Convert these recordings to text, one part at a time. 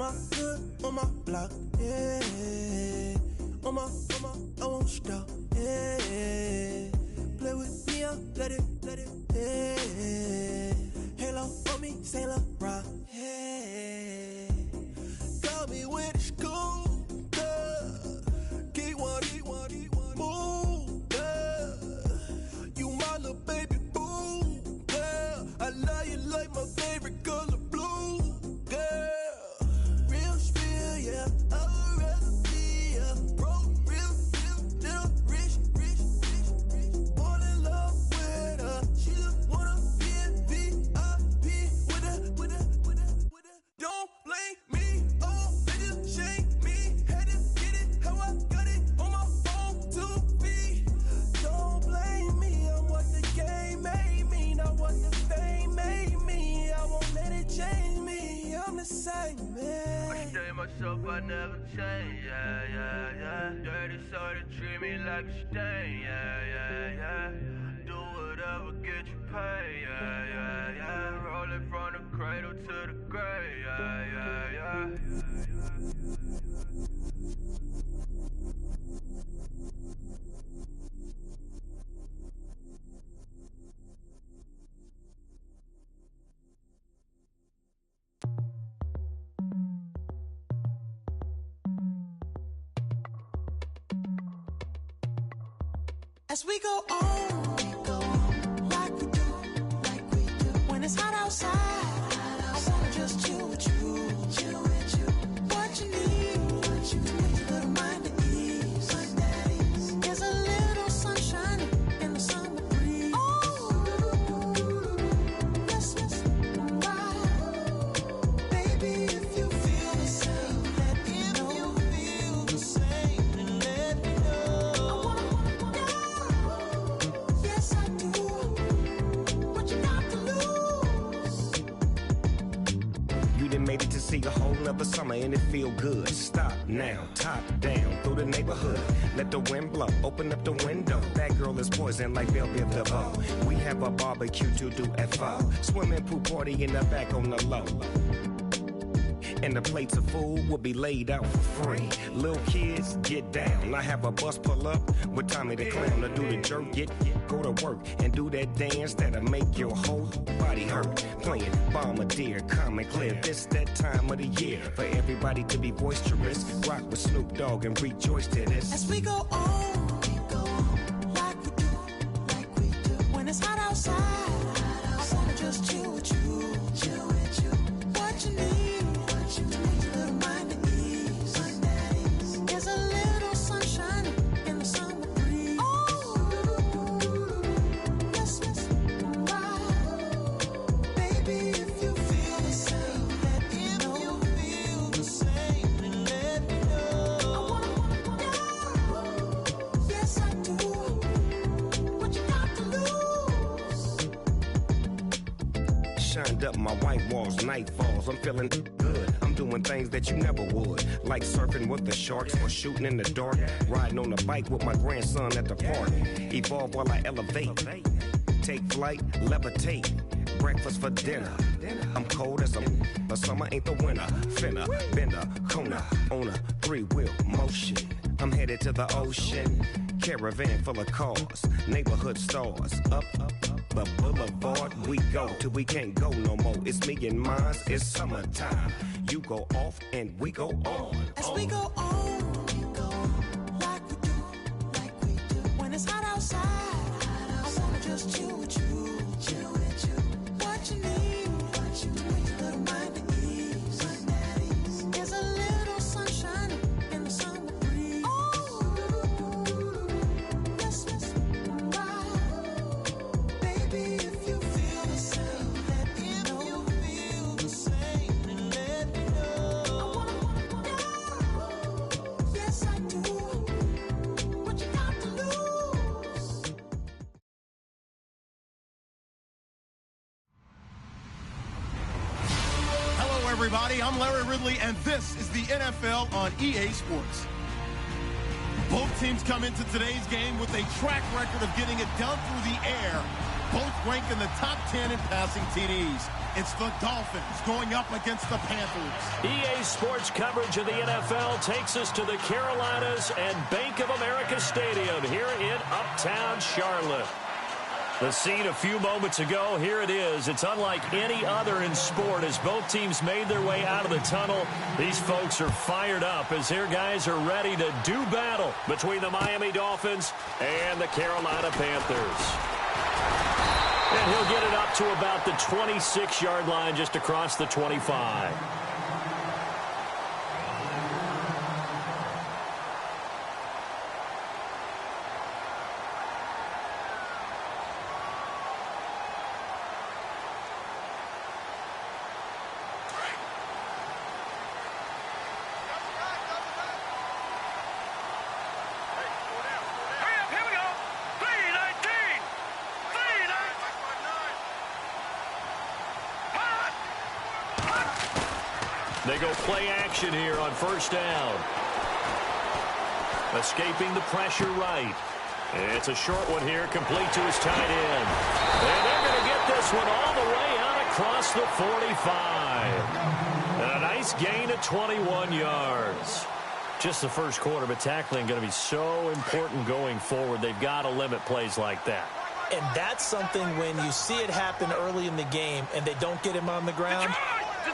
my hood, on my block, yeah. On my, I won't stop, yeah. Play with me, I'll let it, yeah. Halo on me, Saint Laurent, yeah. Got me with school, yeah. Keep one, move, yeah. You my little baby boo, yeah. I love you like my favorite color blue, yeah. Real spill, yeah. I'd rather be a broke, real, little rich. Fall in love with her. She just wanna be a VIP with her. Don't blame me, oh, they just shame me. Had to get it how I got it on my phone to be. Don't blame me, I'm what the game made me, not what the fame made me. I won't let it change me, I'm the same man. I stay myself, I never change, yeah. Dirty soda, treat me like a stain, yeah. Do whatever, get you paid, yeah. Roll it from the cradle to the grave, yeah. As we go on, like we do. When it's hot outside, I wanna just chill with you. What you need to make your little mind at ease. There's a little sunshine in the summer breeze. Oh, let's ride. Baby, if you feel the same, let me know. If you feel the same, then let me know. Yes, I do. What you got to lose? You done made it to see a whole nother summer and it feel good. Stop now, top down through the neighborhood. Let the wind blow, open up the window. That girl is poison like Belleville DeVoe. We have a barbecue to do FO. Swimming pool party in the back on the low. And the plates of food will be laid out for free. Little kids, get down. I have a bus pull up with Tommy the Clown to do the jerk, go to work and do that dance that'll make your whole body hurt. Playing Bombardier, calm and clear. This that time of the year for everybody to be boisterous. Rock with Snoop Dogg and rejoice to this. As we go on, like we do. When it's hot outside, I wanna just chill with you. What you need to make your little mind at ease. There's a little sunshine in the summer breeze. Oh, let's ride. Baby, if you feel the same, let me know. If you feel the same, then let me know. Yes, I do. What you got to lose? Shined up my white walls, night falls. I'm feeling good. I'm doing things that you never would, like surfing with the sharks or shooting in the dark. Riding on a bike with my grandson at the park. Evolve while I elevate. Take flight, levitate. Breakfast for dinner. I'm cold as but summer ain't the winter. Finna, bender, Kona, on a 3-wheel motion. I'm headed to the ocean. Caravan full of cars, neighborhood stars. Up the boulevard we go till we can't go no more. It's me and mine, it's summertime. You go off and we go on. As we go on, like we do. When it's hot outside, I wanna just chill with you. What you need to make your little mind at ease. There's a little sunshine in the summer breeze. Oh, let's ride. Baby, if you feel the same, let me know. If you feel the same, then let me know. Yes, I do. What you got to lose? Hello, everybody. I'm Larry Ridley, and this is the NFL on EA Sports. Both teams come into today's game with a track record of getting it done through the air. Both rank in the top 10 in passing TDs. It's the Dolphins going up against the Panthers. EA Sports coverage of the NFL takes us to the Carolinas and Bank of America Stadium here in Uptown Charlotte. The scene a few moments ago, here it is. It's unlike any other in sport as both teams made their way out of the tunnel. These folks are fired up as their guys are ready to do battle between the Miami Dolphins and the Carolina Panthers. And he'll get it up to about the 26-yard line just across the 25. They go play action here on first down. Escaping the pressure right. It's a short one here, complete to his tight end. And they're going to get this one all the way out across the 45. And a nice gain of 21 yards. Just the first quarter, but tackling going to be so important going forward. They've got to limit plays like that. And that's something when you see it happen early in the game and they don't get him on the ground,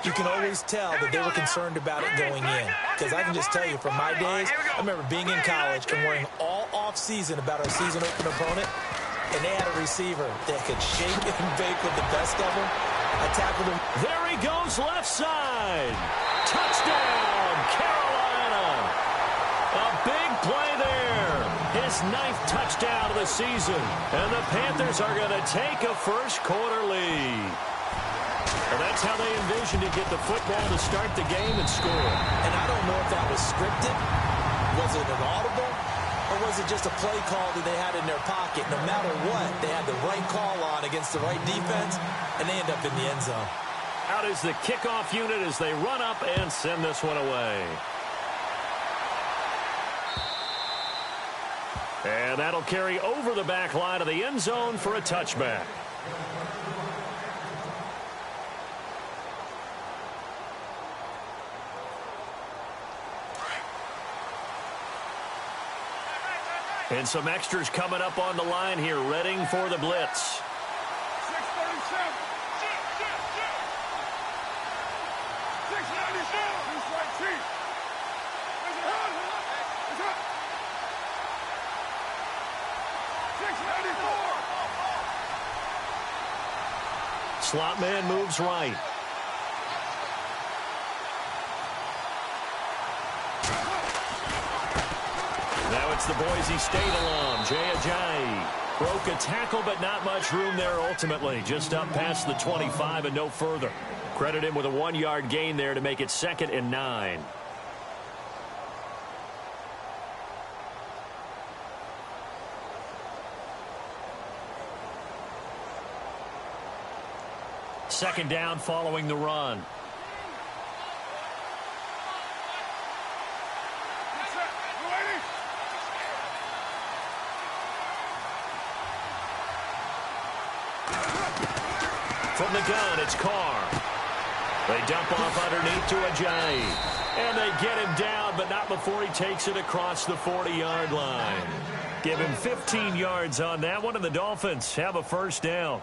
you can always tell that they were concerned about it going in. Because I can just tell you from my days, I remember being in college and worrying all off-season about our season opener opponent, and they had a receiver that could shake and bake with the best of them. I tackled him. There he goes left side. Touchdown, Carolina. A big play there. His 9th touchdown of the season. And the Panthers are going to take a first quarter lead. Well, that's how they envisioned to get the football to start the game and score. And I don't know if that was scripted. Was it an audible? Or was it just a play call that they had in their pocket? No matter what, they had the right call on against the right defense, and they end up in the end zone. Out is the kickoff unit as they run up and send this one away. And that'll carry over the back line of the end zone for a touchback. And some extras coming up on the line here, readying for the blitz. 637. 697. Who's right, Chief? Is it hot? It's hot. 694. Slot man moves right. Now it's the Boise State alum, Jay Ajayi. Broke a tackle, but not much room there ultimately. Just up past the 25 and no further. Credit him with a 1-yard gain there to make it 2nd and 9. Second down following the run. From the gun, it's Carr. They dump off underneath to Ajayi. And they get him down, but not before he takes it across the 40-yard line. Give him 15 yards on that one, and the Dolphins have a first down.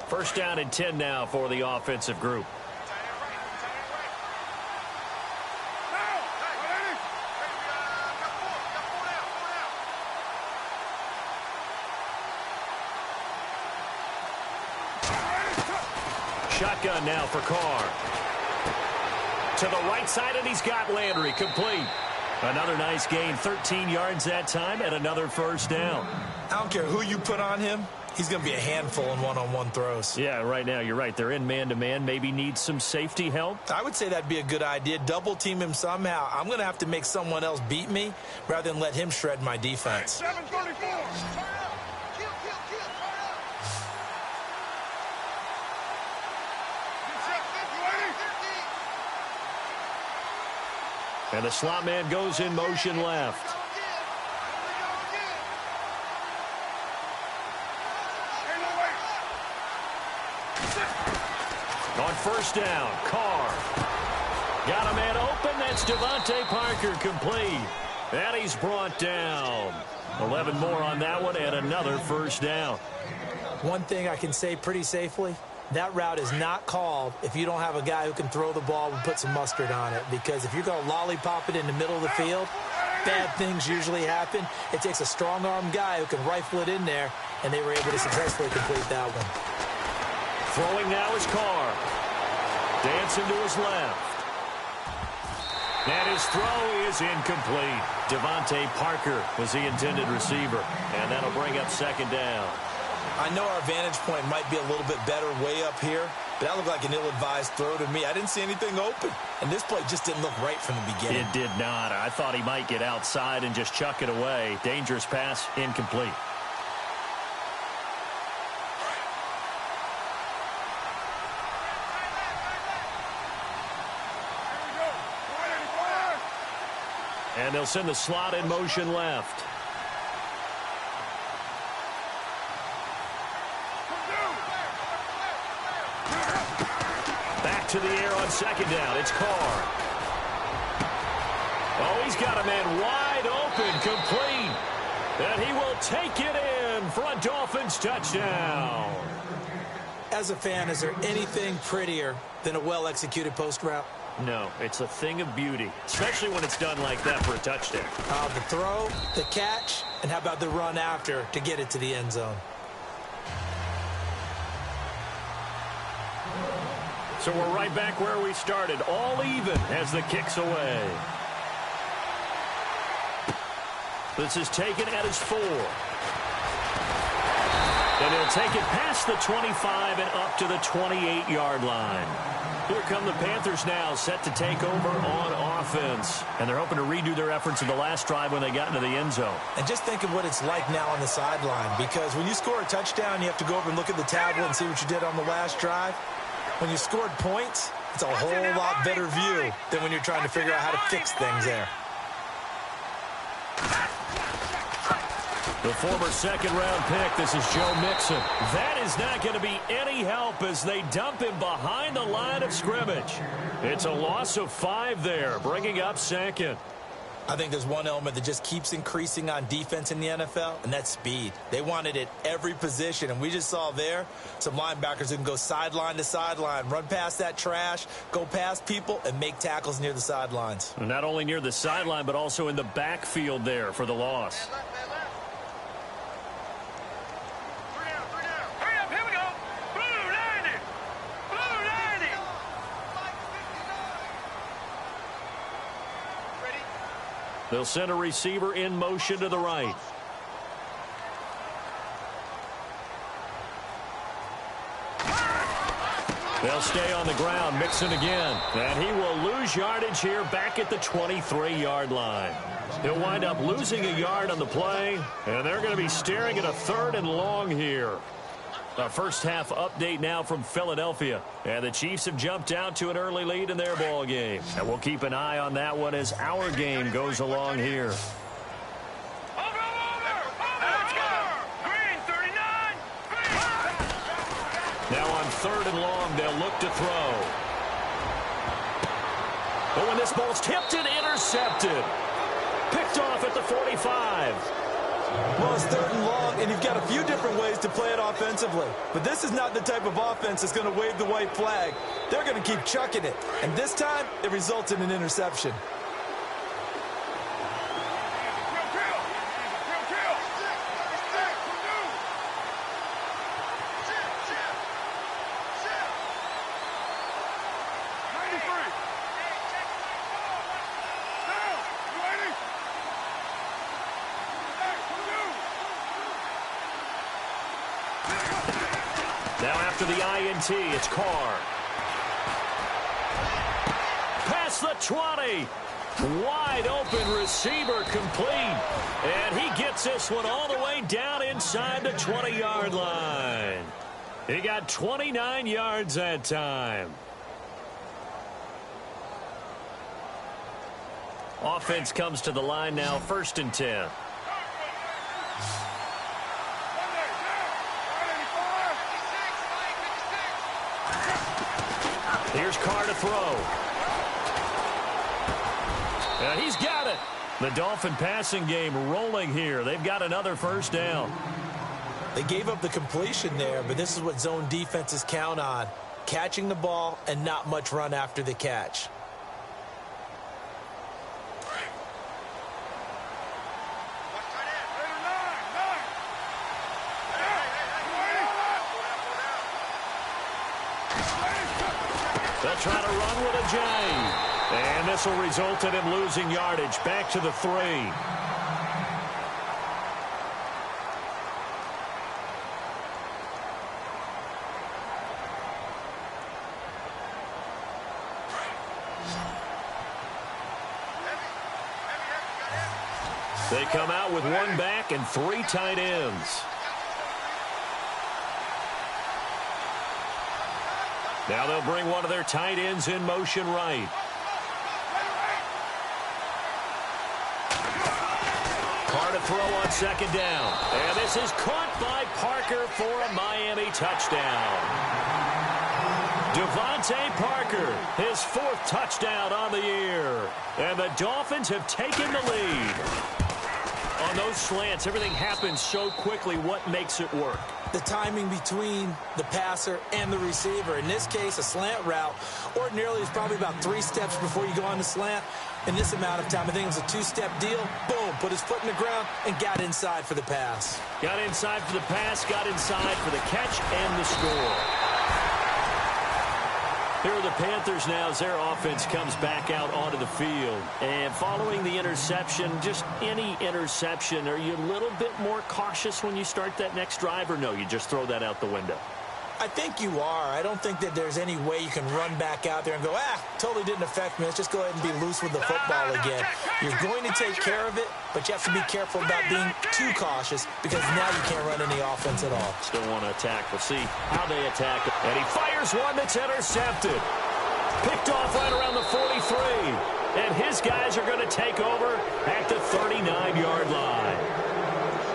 First down and 10 now for the offensive group. Shotgun now for Carr. To the right side, and he's got Landry complete. Another nice gain, 13 yards that time, and another first down. I don't care who you put on him. He's going to be a handful in one-on-one throws. Yeah, right now, you're right. They're in man-to-man. Maybe needs some safety help. I would say that'd be a good idea. Double-team him somehow. I'm going to have to make someone else beat me rather than let him shred my defense. 734. And the slot man goes in motion left. first down. Carr. Got a man open. That's Devontae Parker complete. And he's brought down. 11 more on that one and another first down. One thing I can say pretty safely, that route is not called if you don't have a guy who can throw the ball and put some mustard on it. Because if you're going to lollipop it in the middle of the field, bad things usually happen. It takes a strong-arm guy who can rifle it in there, and they were able to successfully complete that one. Throwing now is Carr. Dancing to his left. And his throw is incomplete. Devontae Parker was the intended receiver. And that'll bring up second down. I know our vantage point might be a little bit better way up here, but that looked like an ill-advised throw to me. I didn't see anything open, and this play just didn't look right from the beginning. It did not. I thought he might get outside and just chuck it away. Dangerous pass, incomplete. And they'll send the slot in motion left. Back to the air on second down. It's Carr. Oh, he's got a man wide open, complete. And he will take it in for a Dolphins touchdown. As a fan, is there anything prettier than a well-executed post route? No, it's a thing of beauty, especially when it's done like that for a touchdown. The throw, the catch, and how about the run after to get it to the end zone? So we're right back where we started, all even as the kick's away. This is taken at his 4. And he'll take it past the 25 and up to the 28-yard line. Here come the Panthers now, set to take over on offense. And they're hoping to redo their efforts in the last drive when they got into the end zone. And just think of what it's like now on the sideline, because when you score a touchdown, you have to go over and look at the tablet and see what you did on the last drive. When you scored points, it's a whole lot better view than when you're trying to figure out how to fix things there. The former second-round pick, this is Joe Mixon. That is not going to be any help as they dump him behind the line of scrimmage. It's a loss of 5 there, bringing up second. I think there's one element that just keeps increasing on defense in the NFL, and that's speed. They want it at every position, and we just saw there some linebackers who can go sideline to sideline, run past that trash, go past people, and make tackles near the sidelines. Not only near the sideline, but also in the backfield there for the loss. They'll send a receiver in motion to the right. They'll stay on the ground. Mixon again. And he will lose yardage here back at the 23-yard line. He'll wind up losing a yard on the play. And they're going to be staring at a 3rd and long here. A first-half update now from Philadelphia. And the Chiefs have jumped out to an early lead in their ball game. And we'll keep an eye on that one as our game goes along here. Now on 3rd and long, they'll look to throw. But when this ball's tipped and intercepted. Picked off at the 45. Well, it's 3rd and long, and you've got a few different ways to play it offensively. But this is not the type of offense that's going to wave the white flag. They're going to keep chucking it. And this time, it results in an interception. Now after the INT, it's Carr. Past the 20. Wide open receiver complete. And he gets this one all the way down inside the 20-yard line. He got 29 yards that time. Offense comes to the line now, 1st and 10. Here's Carr to throw. And he's got it. The Dolphin passing game rolling here. They've got another first down. They gave up the completion there, but this is what zone defenses count on. Catching the ball and not much run after the catch. They'll try to run with a J. And this will result in him losing yardage. Back to the 3. They come out with 1 back and 3 tight ends. Now they'll bring one of their tight ends in motion right. Carr to throw on second down. And this is caught by Parker for a Miami touchdown. Devontae Parker, his 4th touchdown on the year. And the Dolphins have taken the lead. On those slants, everything happens so quickly. What makes it work? The timing between the passer and the receiver. In this case, a slant route ordinarily is probably about 3 steps before you go on the slant. In this amount of time, I think it was a 2-step deal. Boom, put his foot in the ground and got inside for the pass. Got inside for the pass, got inside for the catch and the score. Here are the Panthers now as their offense comes back out onto the field. And following the interception, just any interception, are you a little bit more cautious when you start that next drive, or no, you just throw that out the window? I think you are. I don't think that there's any way you can run back out there and go, totally didn't affect me. Let's just go ahead and be loose with the football again. You're going to take care of it, but you have to be careful about being too cautious because now you can't run any offense at all. Still want to attack. We'll see how they attack. And he fires one that's intercepted. Picked off right around the 43. And his guys are going to take over at the 39-yard line.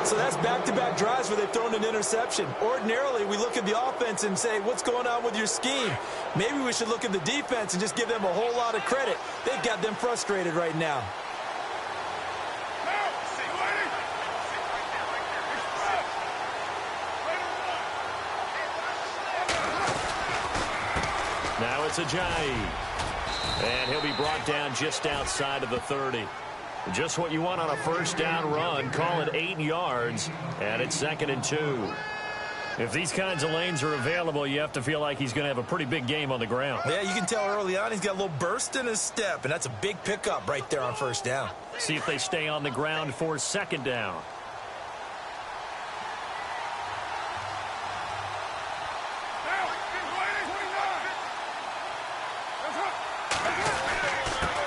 So that's back-to-back drives where they've thrown an interception. Ordinarily, we look at the offense and say, what's going on with your scheme? Maybe we should look at the defense and just give them a whole lot of credit. They've got them frustrated right now. Now it's Ajayi. And he'll be brought down just outside of the 30. Just what you want on a first down run. Call it 8 yards, and it's 2nd and 2. If these kinds of lanes are available, you have to feel like he's going to have a pretty big game on the ground. Yeah, you can tell early on he's got a little burst in his step, and that's a big pickup right there on first down. See if they stay on the ground for 2nd down.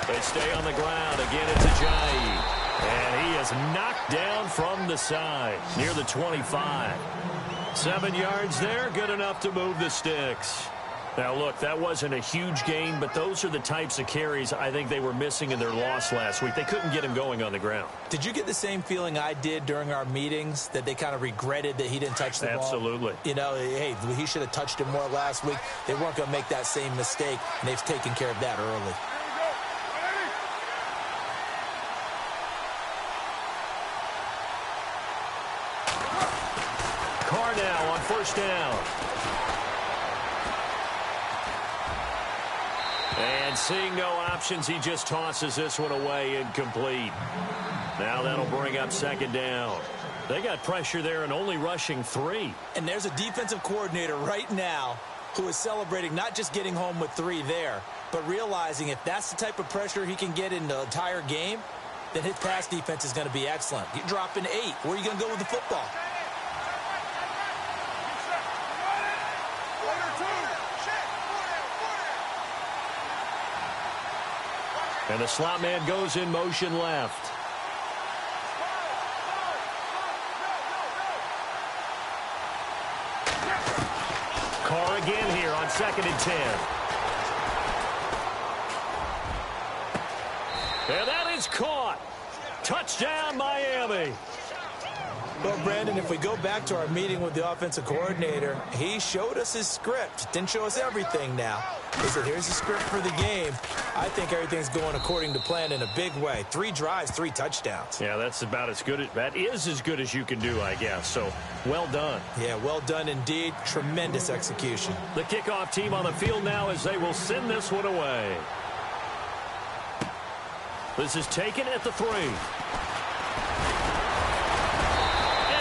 They stay on the ground. Again, it's Ajayi. And he is knocked down from the side near the 25. 7 yards there, good enough to move the sticks. Now, look, that wasn't a huge gain, but those are the types of carries I think they were missing in their loss last week. They couldn't get him going on the ground. Did you get the same feeling I did during our meetings, that they kind of regretted that he didn't touch the ball? Absolutely. You know, hey, he should have touched it more last week. They weren't going to make that same mistake, and they've taken care of that early. Carr now on first down. And seeing no options, he just tosses this one away, incomplete. Now that'll bring up 2nd down. They got pressure there and only rushing 3. And there's a defensive coordinator right now who is celebrating not just getting home with 3 there, but realizing if that's the type of pressure he can get in the entire game, then his pass defense is going to be excellent. You're dropping 8. Where are you going to go with the football? And the slot man goes in motion left. Carr again here on 2nd and 10. And that is caught. Touchdown, Miami. Well, Brandon, if we go back to our meeting with the offensive coordinator, he showed us his script. Didn't show us everything now. He said, here's the script for the game. I think everything's going according to plan in a big way. 3 drives, 3 touchdowns. Yeah, that's about as good. That is as good as you can do, I guess. So, well done. Yeah, well done indeed. Tremendous execution. The kickoff team on the field now as they will send this one away. This is taken at the 3.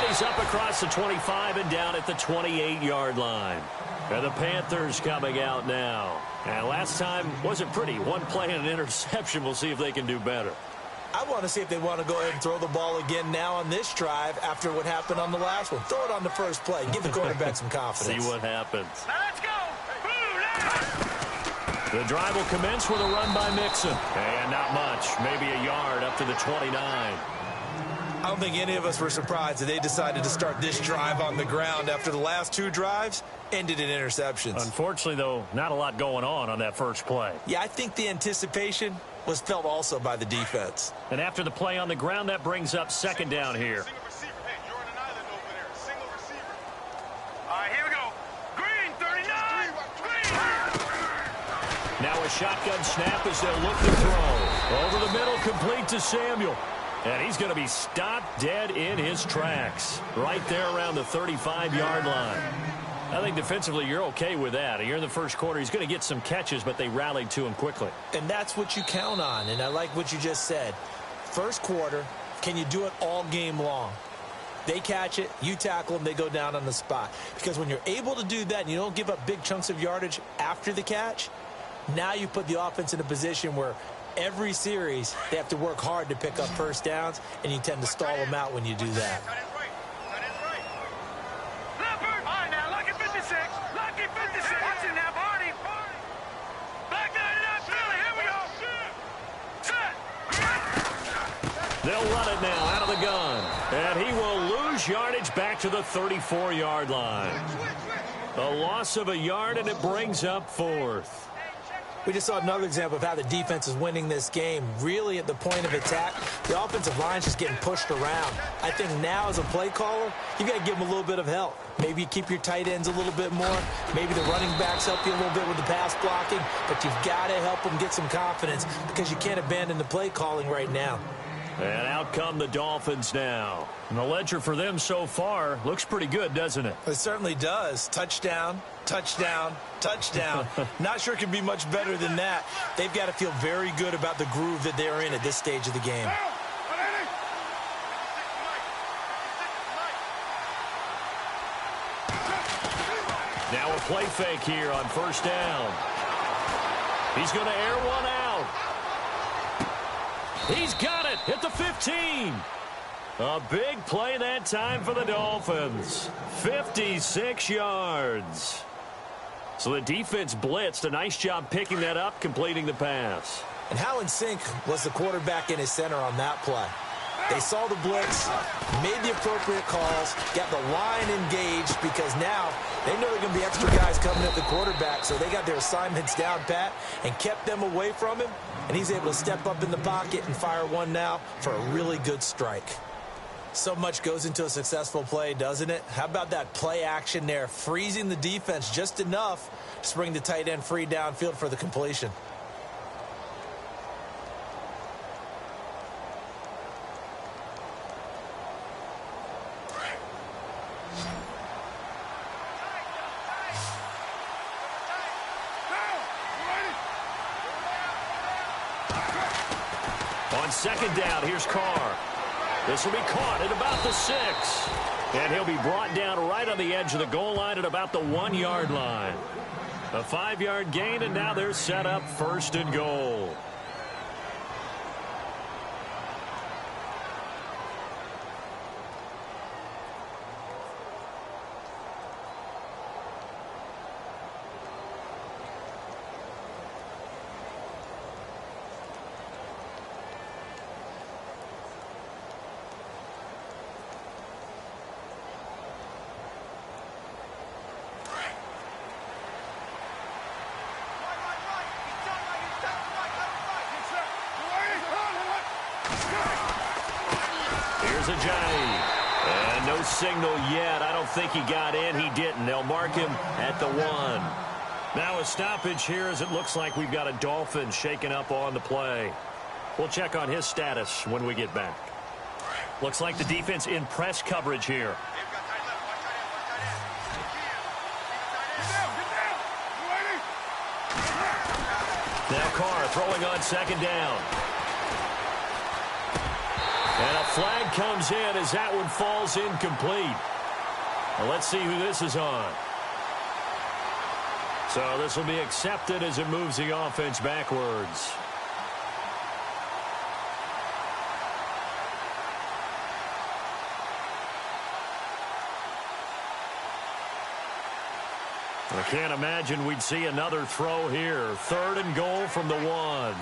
He's up across the 25 and down at the 28-yard line. And the Panthers coming out now. And last time wasn't pretty. 1 play and an interception. We'll see if they can do better. I want to see if they want to go ahead and throw the ball again now on this drive after what happened on the last one. Throw it on the first play. Give the quarterback some confidence. See what happens. Now let's go. The drive will commence with a run by Mixon. And not much. Maybe a yard up to the 29. I don't think any of us were surprised that they decided to start this drive on the ground after the last 2 drives ended in interceptions. Unfortunately, though, not a lot going on that first play. Yeah, I think the anticipation was felt also by the defense. And after the play on the ground, that brings up 2nd down here. Single receiver. Hey, you're on an island over there. Single receiver. All right, here we go. Green, 39. Green. Now a shotgun snap as they'll look to throw. Over the middle, complete to Samuel. And he's going to be stopped dead in his tracks. Right there around the 35-yard line. I think defensively you're okay with that. Here in the first quarter, he's going to get some catches, but they rallied to him quickly. And that's what you count on, and I like what you just said. First quarter, can you do it all game long? They catch it, you tackle them, they go down on the spot. Because when you're able to do that and you don't give up big chunks of yardage after the catch, now you put the offense in a position where every series, they have to work hard to pick up first downs, and you tend to stall them out when you do that. That is right. That is right. Leopard. All right, now, Lucky 56. Lucky 56. Watch it now, Barney. Back that up, Philly. Here we go. Set. They'll run it now out of the gun. And he will lose yardage back to the 34-yard line. A loss of a yard, and it brings up 4th. We just saw another example of how the defense is winning this game. Really at the point of attack, the offensive line's just getting pushed around. I think now as a play caller, you've got to give them a little bit of help. Maybe you keep your tight ends a little bit more. Maybe the running backs help you a little bit with the pass blocking. But you've got to help them get some confidence because you can't abandon the play calling right now. And out come the Dolphins now. And the ledger for them so far looks pretty good, doesn't it? It certainly does. Touchdown, touchdown, touchdown. Not sure it can be much better than that. They've got to feel very good about the groove that they're in at this stage of the game. Now a play fake here on first down. He's going to air one out. He's got it at the 15. A big play that time for the Dolphins. 56 yards. So the defense blitzed. A nice job picking that up, completing the pass. And how in sync was the quarterback in his center on that play? They saw the blitz, made the appropriate calls, got the line engaged because now they know there are going to be extra guys coming at the quarterback, so they got their assignments down pat and kept them away from him, and he's able to step up in the pocket and fire one now for a really good strike. So much goes into a successful play, doesn't it? How about that play action there, freezing the defense just enough to bring the tight end free downfield for the completion. On second down, here's Carr. This will be caught at about the 6. And he'll be brought down right on the edge of the goal line at about the 1-yard line. A 5-yard gain, and now they're set up 1st and goal. Here's Ajayi. And no no signal yet. I don't think he got in. He didn't. They'll mark him at the 1. Now a stoppage here as it looks like we've got a Dolphin shaken up on the play. We'll check on his status when we get back. Looks like the defense in press coverage here. Now Carr throwing on 2nd down. And a flag comes in as that one falls incomplete. Well, let's see who this is on. So this will be accepted as it moves the offense backwards. I can't imagine we'd see another throw here. 3rd and goal from the 1.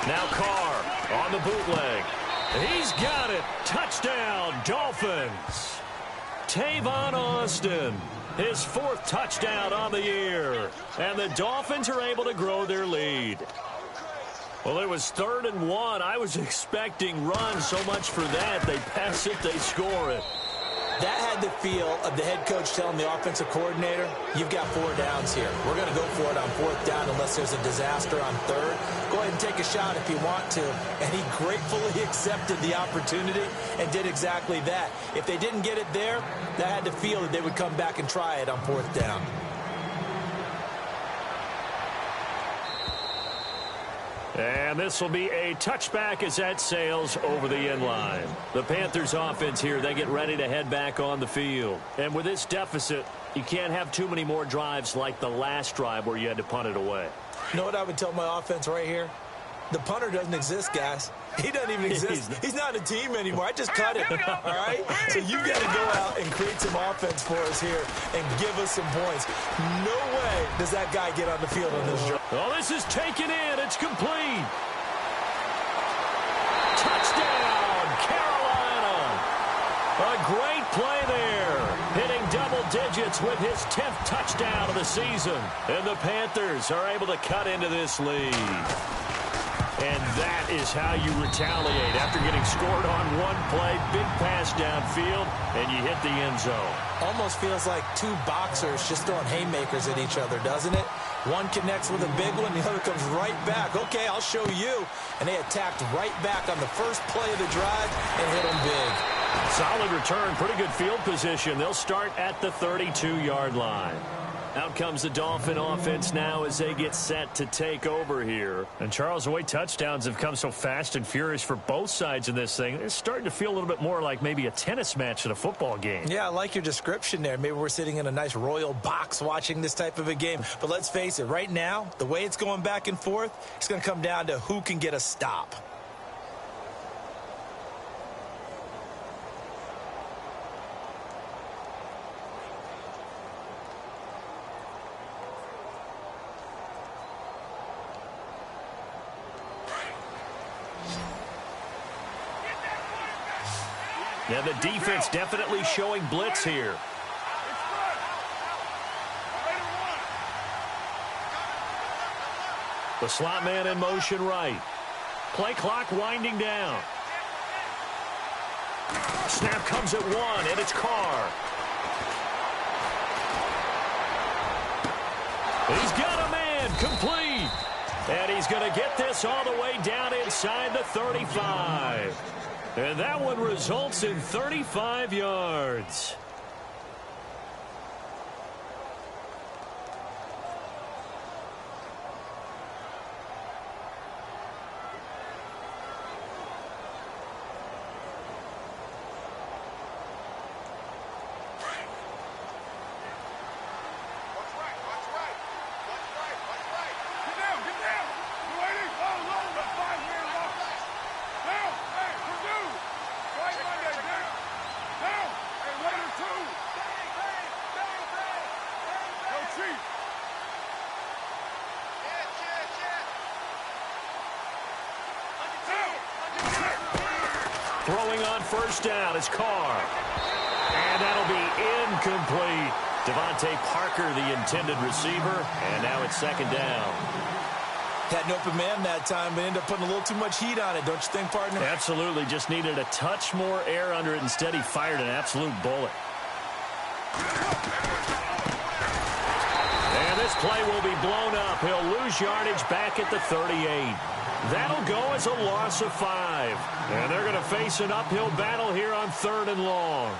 Now Carr on the bootleg. He's got it. Touchdown, Dolphins. Tavon Austin, his 4th touchdown on the year. And the Dolphins are able to grow their lead. Well, it was 3rd and 1. I was expecting runs. So much for that. They pass it, they score it. That had the feel of the head coach telling the offensive coordinator, you've got 4 downs here. We're going to go for it on 4th down unless there's a disaster on 3rd. Go ahead and take a shot if you want to. And he gratefully accepted the opportunity and did exactly that. If they didn't get it there, that had the feel that they would come back and try it on 4th down. And this will be a touchback as that sails over the end line. The Panthers offense here, they get ready to head back on the field. And with this deficit, you can't have too many more drives like the last drive where you had to punt it away. You know what I would tell my offense right here? The punter doesn't exist, guys. He doesn't even exist. He's not a team anymore. I just cut it, all right? So you've got to go out and create some offense for us here and give us some points. No way does that guy get on the field on this drive. Oh, this is taken in. It's complete. Touchdown, Carolina. A great play there. Hitting double digits with his 10th touchdown of the season. And the Panthers are able to cut into this lead. And that is how you retaliate after getting scored on one play, big pass downfield, and you hit the end zone. Almost feels like 2 boxers just throwing haymakers at each other, doesn't it? One connects with a big one, the other comes right back. Okay, I'll show you. And they attacked right back on the first play of the drive and hit them big. Solid return, pretty good field position. They'll start at the 32-yard line. Out comes the Dolphin offense now as they get set to take over here. And, Charles, the way touchdowns have come so fast and furious for both sides in this thing, it's starting to feel a little bit more like maybe a tennis match at a football game. Yeah, I like your description there. Maybe we're sitting in a nice royal box watching this type of a game. But let's face it, right now, the way it's going back and forth, it's going to come down to who can get a stop. Yeah, the defense definitely showing blitz here. The slot man in motion right. Play clock winding down. Snap comes at 1, and it's Carr. He's got a man, complete. And he's going to get this all the way down inside the 35. And that one results in 35 yards. Throwing on first down is Carr. And that'll be incomplete. Devontae Parker, the intended receiver, and now it's second down. Had an open man that time, but ended up putting a little too much heat on it, don't you think, partner? Absolutely. Just needed a touch more air under it. Instead, he fired an absolute bullet. And this play will be blown up. He'll lose yardage back at the 38. That'll go as a loss of 5. And they're going to face an uphill battle here on 3rd and long.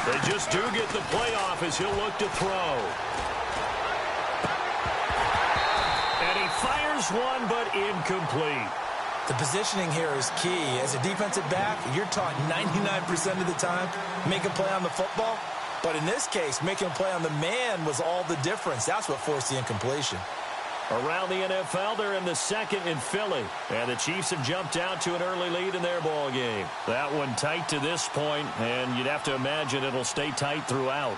They just do get the play off as he'll look to throw. And he fires one, but incomplete. The positioning here is key. As a defensive back, you're taught 99% of the time, make a play on the football. But in this case, making a play on the man was all the difference. That's what forced the incompletion. Around the NFL, they're in the second in Philly. And the Chiefs have jumped out to an early lead in their ball game. That one tight to this point, and you'd have to imagine it'll stay tight throughout.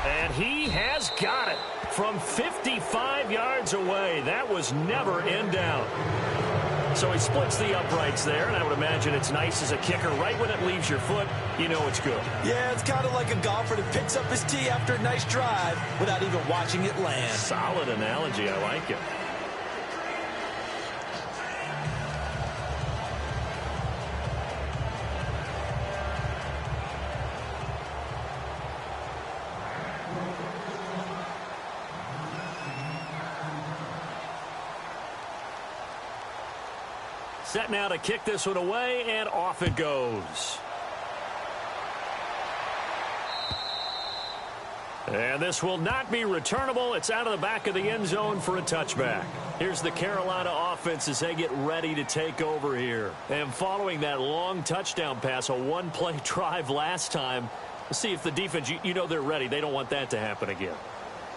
And he has got it from 55 yards away. That was never in doubt. So he splits the uprights there, and I would imagine it's nice as a kicker. Right when it leaves your foot, you know it's good. Yeah, it's kind of like a golfer that picks up his tee after a nice drive without even watching it land. Solid analogy. I like it. Set now to kick this one away, and off it goes. And this will not be returnable. It's out of the back of the end zone for a touchback. Here's the Carolina offense as they get ready to take over here. And following that long touchdown pass, a one-play drive last time, let's see if the defense, you know they're ready. They don't want that to happen again.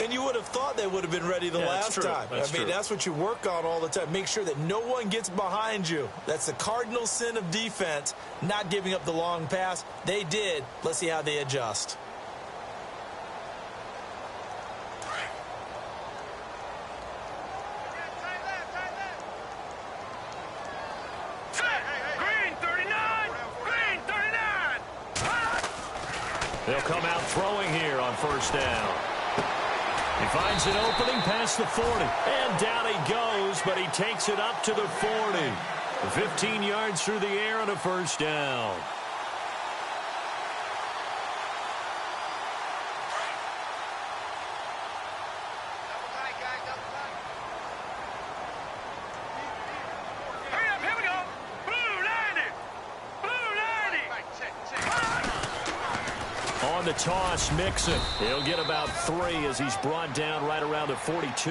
And you would have thought they would have been ready the last time. I mean, that's what you work on all the time. Make sure that no one gets behind you. That's the cardinal sin of defense, not giving up the long pass. They did. Let's see how they adjust. They'll come out throwing here on first down. He finds an opening past the 40. And down he goes, but he takes it up to the 40. 15 yards through the air on a first down. On the toss, Mixon. He'll get about 3 as he's brought down right around the 42.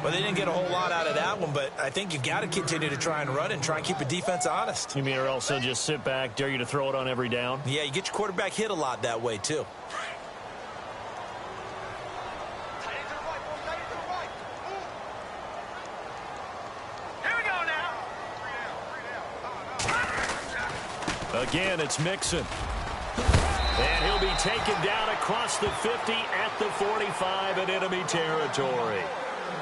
Well, they didn't get a whole lot out of that one, but I think you got to continue to try and run and try and keep the defense honest. You mean or else they'll just sit back, dare you to throw it on every down? Yeah, you get your quarterback hit a lot that way, too. Again, it's Mixon. And he'll be taken down across the 50 at the 45 in enemy territory.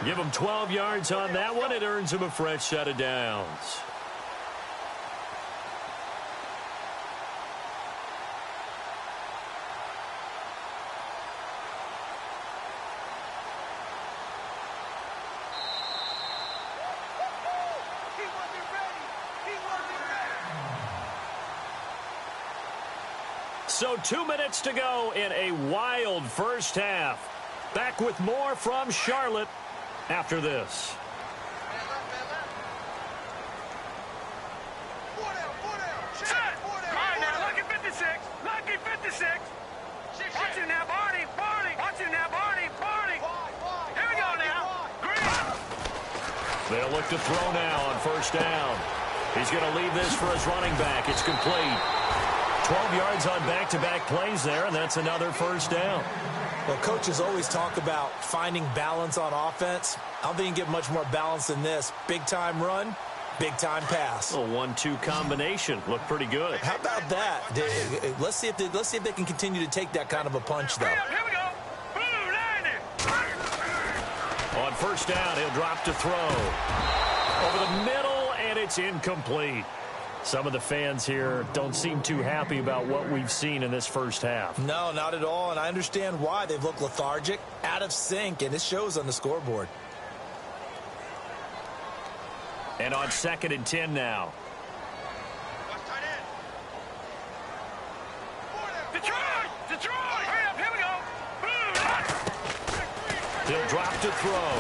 Give him 12 yards on that one. It earns him a fresh set of downs. So 2 minutes to go in a wild first half. Back with more from Charlotte after this. All right, now, lucky 56. Lucky 56. Watch it now, Barney. Barney. Watch it now, Barney. Barney. Here we go now. Green. They'll look to throw now on first down. He's going to leave this for his running back. It's complete. 12 yards on back-to-back plays there, and that's another first down. Well, coaches always talk about finding balance on offense. I don't think you can get much more balance than this. Big-time run, big-time pass. A 1-2 combination. Looked pretty good. How about that? Let's see if they can continue to take that kind of a punch, though. Here we go. On first down, he'll drop to throw. Over the middle, and it's incomplete. Some of the fans here don't seem too happy about what we've seen in this first half. No, not at all, and I understand why. They've looked lethargic, out of sync, and it shows on the scoreboard. And on 2nd and 10 now. Detroit! Hurry up, here we go. He'll drop to throw.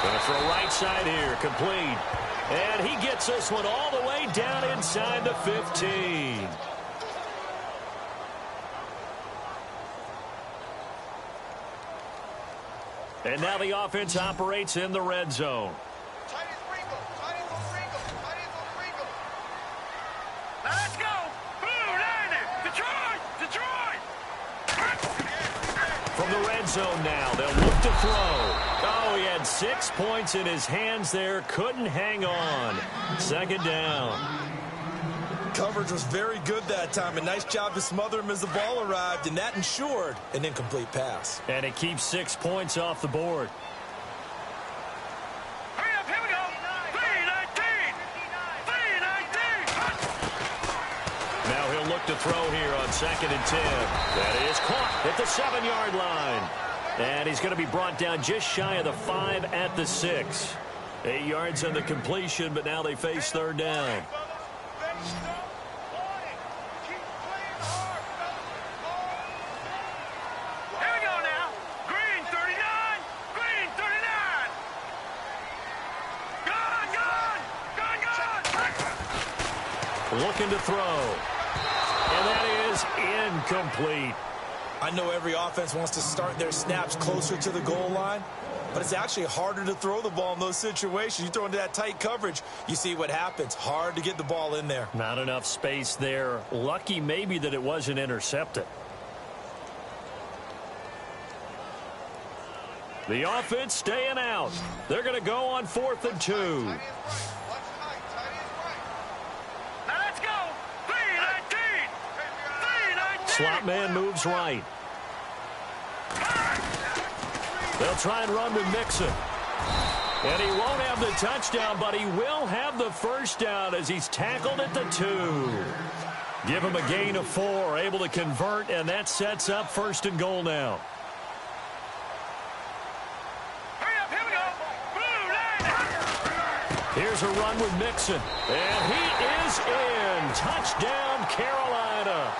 Going to throw right side here, complete. And he gets this one all the way down inside the 15. And now the offense operates in the red zone. Now let's go. Detroit! From the red zone now, they'll look to throw. Oh, he had 6 points in his hands there. Couldn't hang on. 2nd down. Coverage was very good that time. A nice job to smother him as the ball arrived, and that ensured an incomplete pass. And it keeps 6 points off the board. Hurry up, here we go. 3-19. Now he'll look to throw here on 2nd and 10. That is caught at the 7-yard line. And he's going to be brought down just shy of the 5 at the 6. 8 yards on the completion, but now they face 3rd down. Here we go now. Green 39. Gone. Looking to throw. And that is incomplete. I know every offense wants to start their snaps closer to the goal line, but it's actually harder to throw the ball in those situations. You throw into that tight coverage, you see what happens. Hard to get the ball in there. Not enough space there. Lucky maybe that it wasn't intercepted. The offense staying out. They're going to go on 4th and 2. Now let's go. 3-19. Slot man moves right. They'll try and run with Mixon. And he won't have the touchdown, but he will have the first down as he's tackled at the 2. Give him a gain of 4, able to convert, and that sets up 1st and goal now. Hurry up, here we go. Here's a run with Mixon. And he is in. Touchdown, Carolina.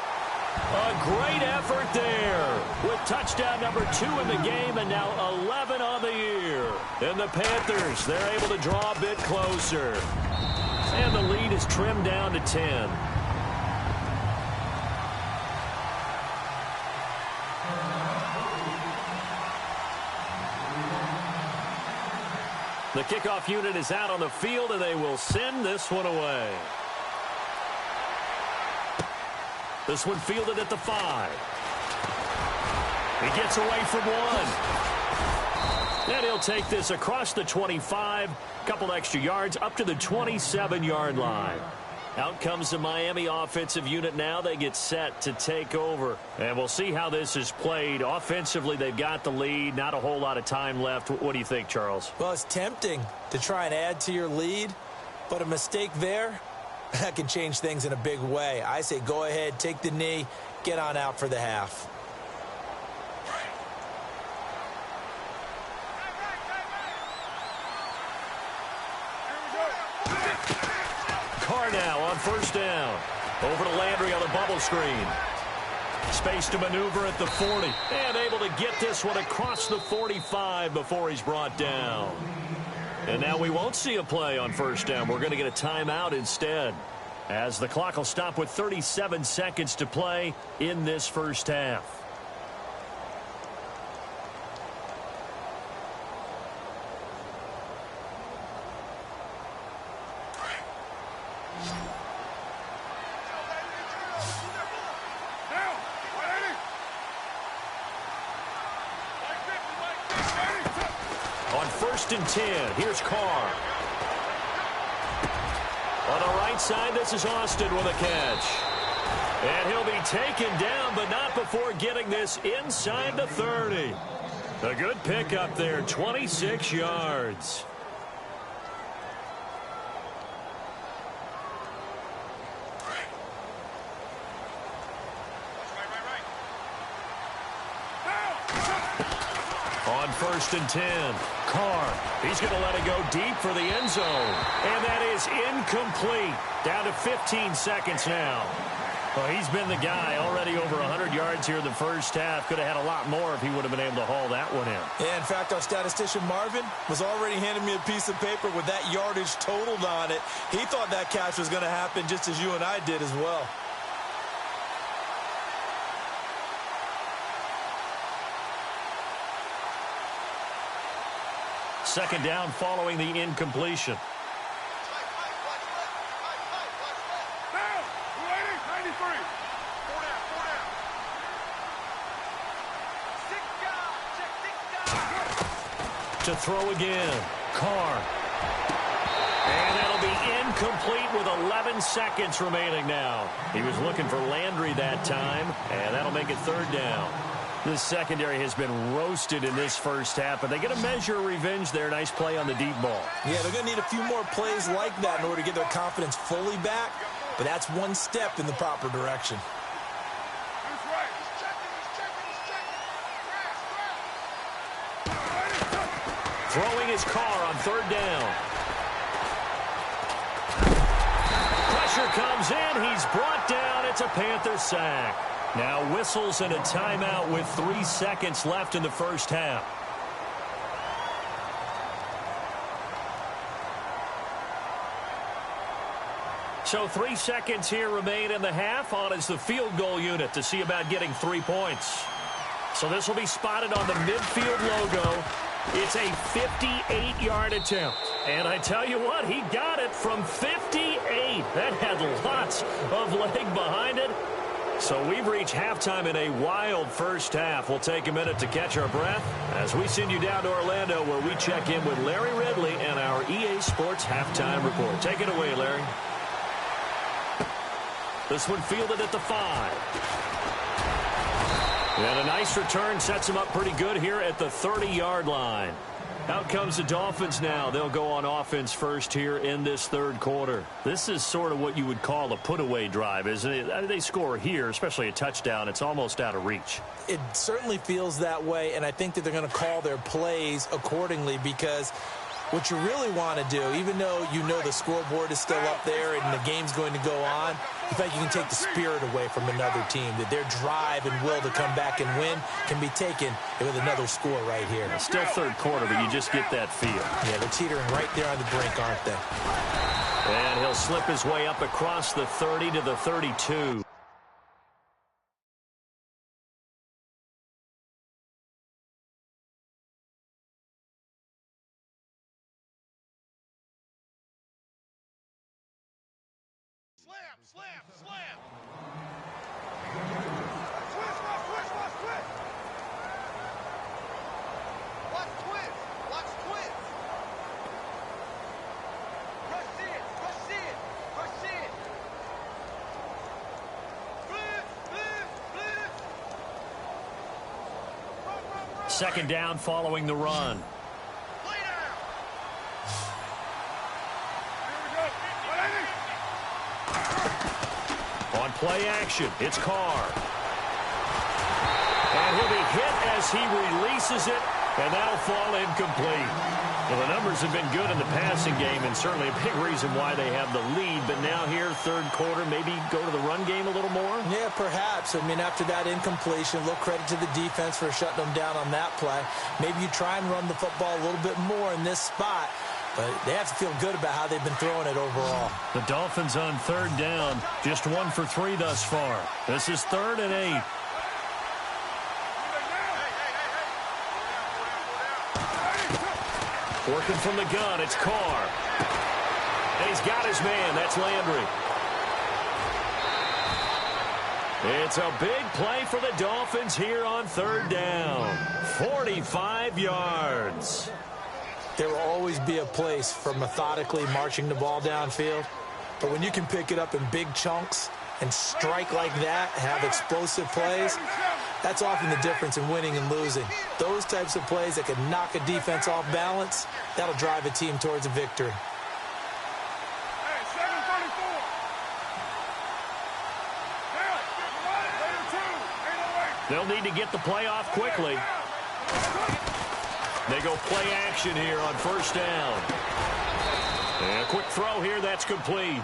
A great effort there with touchdown number 2 in the game and now 11 on the year. And the Panthers, they're able to draw a bit closer. And the lead is trimmed down to 10. The kickoff unit is out on the field, and they will send this one away. This one fielded at the 5. He gets away from 1. And he'll take this across the 25. Couple extra yards up to the 27-yard line. Out comes the Miami offensive unit now. They get set to take over. And we'll see how this is played. Offensively, they've got the lead. Not a whole lot of time left. What do you think, Charles? Well, it's tempting to try and add to your lead, but a mistake there, that can change things in a big way. I say go ahead, take the knee, get on out for the half. Carr now on first down. Over to Landry on the bubble screen. Space to maneuver at the 40. And able to get this one across the 45 before he's brought down. And now we won't see a play on first down. We're going to get a timeout instead, as the clock will stop with 37 seconds to play in this first half. 1st and 10. Here's Carr. On the right side, this is Austin with a catch. And he'll be taken down, but not before getting this inside the 30. A good pickup there, 26 yards. On 1st and 10, Carr. He's going to let it go deep for the end zone. And that is incomplete. Down to 15 seconds now. Well, he's been the guy, already over 100 yards here in the first half. Could have had a lot more if he would have been able to haul that one in. Yeah, in fact, our statistician Marvin was already handing me a piece of paper with that yardage totaled on it. He thought that catch was going to happen just as you and I did as well. Second down following the incompletion. To throw again, Carr. And that'll be incomplete with 11 seconds remaining now. He was looking for Landry that time, and that'll make it 3rd down. This secondary has been roasted in this first half, but they get a measure of revenge there. Nice play on the deep ball. Yeah, they're going to need a few more plays like that in order to get their confidence fully back, but that's one step in the proper direction. Throwing his Carr on 3rd down. Pressure comes in. He's brought down. It's a Panther sack. Now whistles and a timeout with 3 seconds left in the first half. So 3 seconds here remain in the half. On is the field goal unit to see about getting 3 points. So this will be spotted on the midfield logo. It's a 58-yard attempt. And I tell you what, he got it from 58. That had lots of leg behind it. So we've reached halftime in a wild first half. We'll take a minute to catch our breath as we send you down to Orlando, where we check in with Larry Ridley and our EA Sports Halftime Report. Take it away, Larry. This one fielded at the 5. And a nice return sets him up pretty good here at the 30-yard line. Out comes the Dolphins now. They'll go on offense first here in this 3rd quarter. This is sort of what you would call a put-away drive, isn't it? They score here, especially a touchdown. It's almost out of reach. It certainly feels that way, and I think that they're going to call their plays accordingly, because what you really want to do, even though you know the scoreboard is still up there and the game's going to go on, you think you can take the spirit away from another team, that their drive and will to come back and win can be taken with another score right here. It's still 3rd quarter, but you just get that feel. Yeah, they're teetering right there on the brink, aren't they? And he'll slip his way up across the 30 to the 32. Slam! Switch! Watch twist! Rush in! Blitz! Second down following the run. On play action, it's Carr. And he'll be hit as he releases it, and that'll fall incomplete. Well, the numbers have been good in the passing game, and certainly a big reason why they have the lead. But now here, 3rd quarter, maybe go to the run game a little more? Yeah, perhaps. I mean, after that incompletion, a little credit to the defense for shutting them down on that play. Maybe you try and run the football a little bit more in this spot. But they have to feel good about how they've been throwing it overall. The Dolphins on 3rd down, just 1 for 3 thus far. This is 3rd and 8. Working from the gun, it's Carr. And he's got his man, that's Landry. It's a big play for the Dolphins here on 3rd down. 45 yards. There will always be a place for methodically marching the ball downfield. But when you can pick it up in big chunks and strike like that, have explosive plays, that's often the difference in winning and losing. Those types of plays that can knock a defense off balance, that'll drive a team towards a victory. They'll need to get the play off quickly. They go play action here on first down. And a quick throw here, that's complete.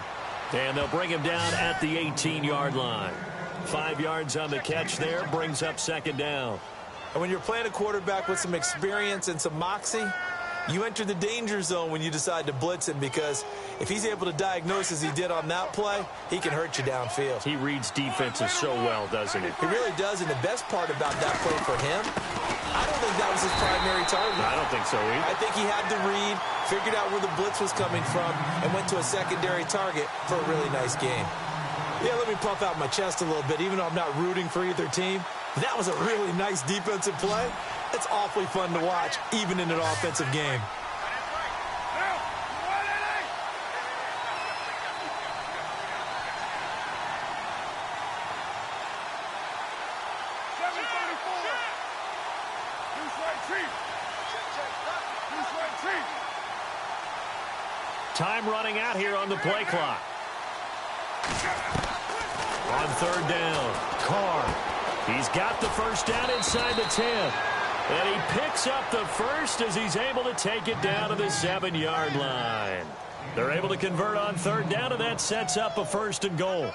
And they'll bring him down at the 18-yard line. 5 yards on the catch there, brings up second down. And when you're playing a quarterback with some experience and some moxie, you enter the danger zone when you decide to blitz him, because if he's able to diagnose as he did on that play, he can hurt you downfield. He reads defenses so well, doesn't he? He really does, and the best part about that play for him, I don't think that was his primary target. I don't think so either. I think he had to read, figured out where the blitz was coming from, and went to a secondary target for a really nice game. Yeah, let me puff out my chest a little bit, even though I'm not rooting for either team. That was a really nice defensive play. It's awfully fun to watch, even in an offensive game. Time running out here on the play clock. On third down, Carr. He's got the first down inside the 10. And he picks up the first as he's able to take it down to the 7-yard line. They're able to convert on third down, and that sets up a first and goal.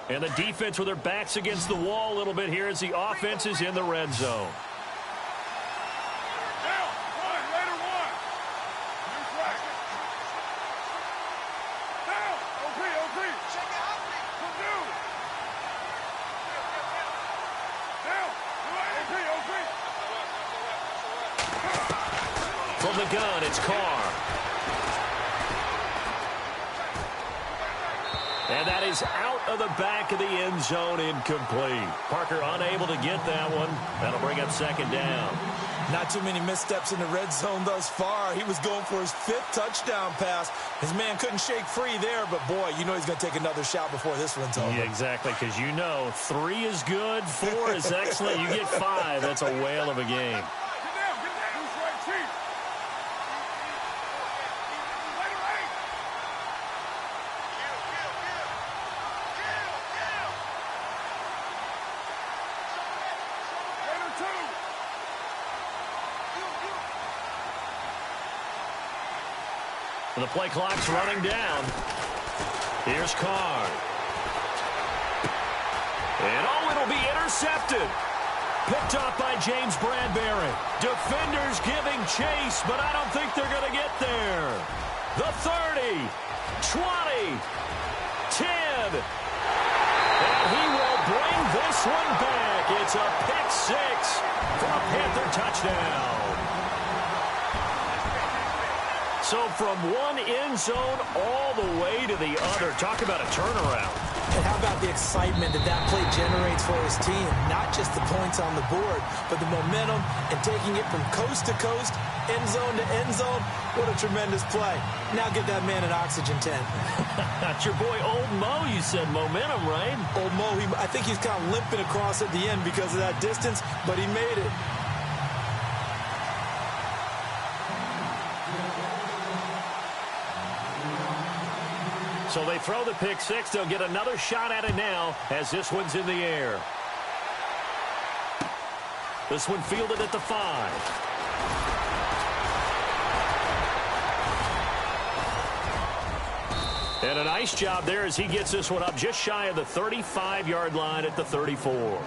And the defense with their backs against the wall a little bit here as the offense is in the red zone. From the gun, it's Carr. And that is out of the back of the end zone, incomplete. Parker unable to get that one. That'll bring up second down. Not too many missteps in the red zone thus far. He was going for his 5th touchdown pass. His man couldn't shake free there, but boy, you know he's going to take another shot before this one's over. Yeah, exactly, because you know 3 is good, 4 is excellent. You get 5, that's a whale of a game. The play clock's running down. Here's Carr. And it'll be intercepted. Picked off by James Bradbury. Defenders giving chase, but I don't think they're going to get there. The 30, 20, 10. And he will bring this one back. It's a pick 6 for a Panther touchdown. So from one end zone all the way to the other. Talk about a turnaround. And how about the excitement that play generates for his team? Not just the points on the board, but the momentum and taking it from coast to coast, end zone to end zone. What a tremendous play. Now give that man an oxygen tent. That's your boy Old Mo, you said. Momentum, right? Old Mo, I think he's kind of limping across at the end because of that distance, but he made it. So they throw the pick 6. They'll get another shot at it now as this one's in the air. This one fielded at the 5. And a nice job there as he gets this one up just shy of the 35-yard line at the 34.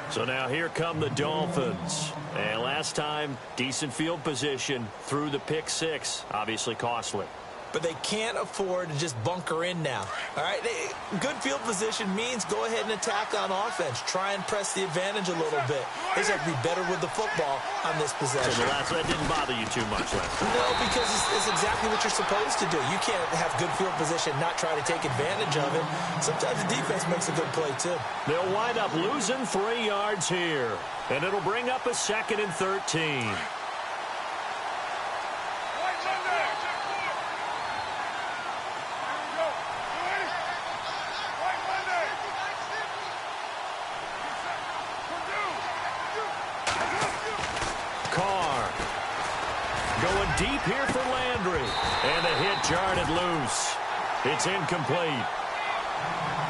So now here come the Dolphins. And last time, decent field position through the pick 6. Obviously costly. but they can't afford to just bunker in now. All right, good field position means go ahead and attack on offense. Try and press the advantage a little bit. They just have to be better with the football on this possession. So that didn't bother you too much last time? No, because it's exactly what you're supposed to do. You can't have good field position, not try to take advantage of it. Sometimes the defense makes a good play, too. They'll wind up losing 3 yards here, and it'll bring up a 2nd and 13. Going deep here for Landry. And the hit jarred it loose. It's incomplete.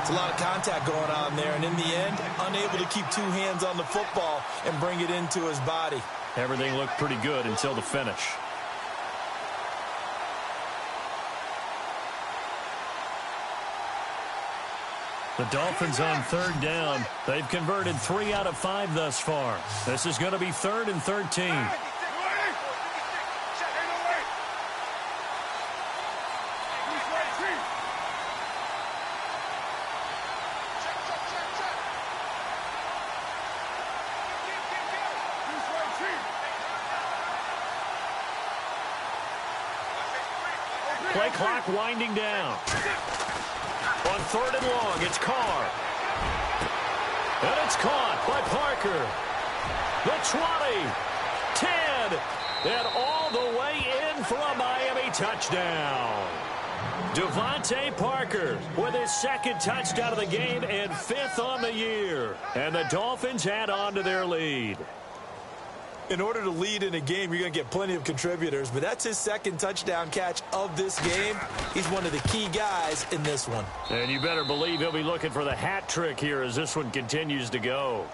It's a lot of contact going on there, and in the end, unable to keep 2 hands on the football and bring it into his body. Everything looked pretty good until the finish. The Dolphins on 3rd down. They've converted 3 out of 5 thus far. This is going to be 3rd and 13. Play clock winding down. On 3rd and long, it's Carr. And it's caught by Parker. The 20, 10, and all the way in for a Miami touchdown. Devontae Parker with his 2nd touchdown of the game and 5th on the year. And the Dolphins add on to their lead. In order to lead in a game, you're going to get plenty of contributors, but that's his 2nd touchdown catch of this game. He's one of the key guys in this one. And you better believe he'll be looking for the hat trick here as this one continues to go.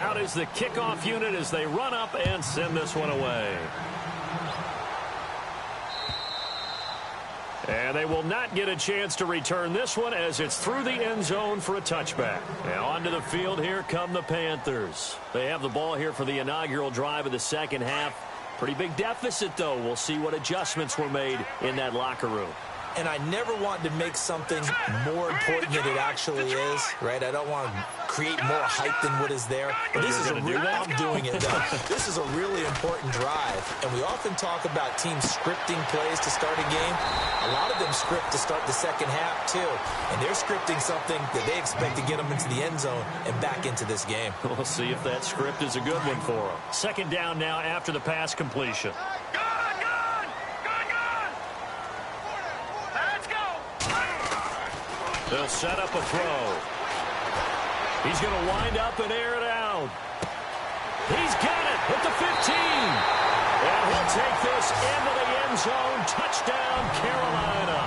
Out is the kickoff unit as they run up and send this one away. And they will not get a chance to return this one as it's through the end zone for a touchback. Now onto the field, here come the Panthers. They have the ball here for the inaugural drive of the 2nd half. Pretty big deficit, though. We'll see what adjustments were made in that locker room. And I never want to make something more important than it actually is, right? I don't want to create more hype than what is there. But this is a real, I'm doing it, though. This is a really important drive. And we often talk about teams scripting plays to start a game. A lot of them script to start the 2nd half, too. And they're scripting something that they expect to get them into the end zone and back into this game. We'll see if that script is a good one for them. 2nd down now after the pass completion. They'll set up a throw. He's going to wind up and air it out. He's got it at the 15. And he'll take this into the end zone. Touchdown, Carolina.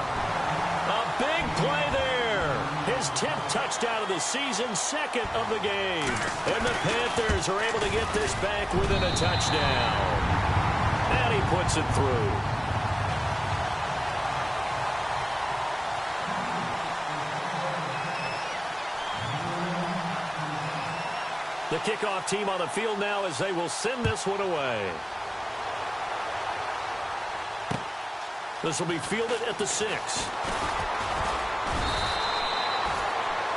A big play there. His 10th touchdown of the season, 2nd of the game. And the Panthers are able to get this back within a touchdown. And he puts it through. The kickoff team on the field now as they will send this one away. This will be fielded at the 6.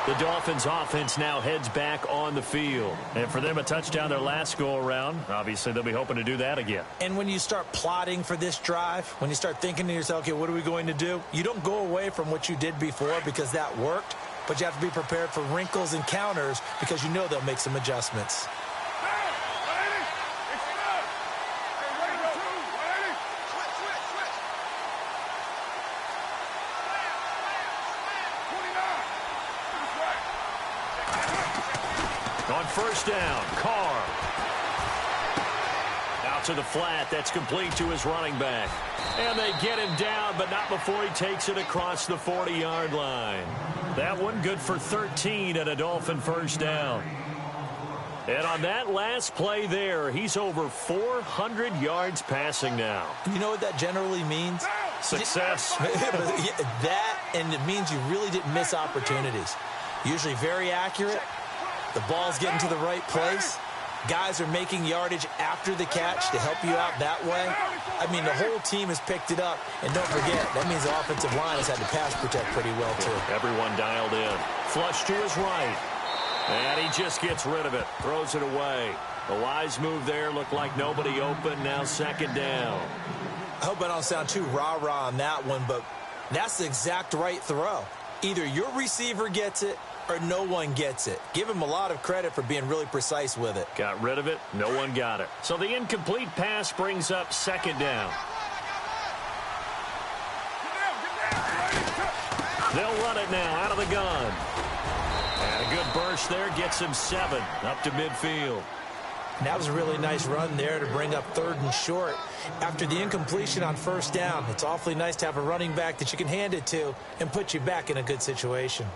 The Dolphins offense now heads back on the field. And for them, a touchdown their last go-around. Obviously, they'll be hoping to do that again. And when you start plotting for this drive, when you start thinking to yourself, okay, what are we going to do? You don't go away from what you did before because that worked. But you have to be prepared for wrinkles and counters because you know they'll make some adjustments. On 1st down, Carr. Out to the flat. That's complete to his running back. And they get him down, but not before he takes it across the 40-yard line. That one good for 13 and a Dolphin 1st down. And on that last play there, he's over 400 yards passing now. You know what that generally means? Success. That, and it means you really didn't miss opportunities. Usually very accurate. The ball's getting to the right place. Guys are making yardage after the catch to help you out that way. I mean, the whole team has picked it up. And don't forget, that means the offensive line has had to pass protect pretty well, too. Everyone dialed in. Flush to his right. And he just gets rid of it. Throws it away. The wise move there. Looked like nobody open. Now second down. I hope I don't sound too rah-rah on that one, but that's the exact right throw. Either your receiver gets it or no one gets it. Give him a lot of credit for being really precise with it. Got rid of it. No one got it. So the incomplete pass brings up second down. They'll run it now out of the gun. And a good burst there gets him 7 up to midfield. And that was a really nice run there to bring up 3rd and short. After the incompletion on first down, it's awfully nice to have a running back that you can hand it to and put you back in a good situation.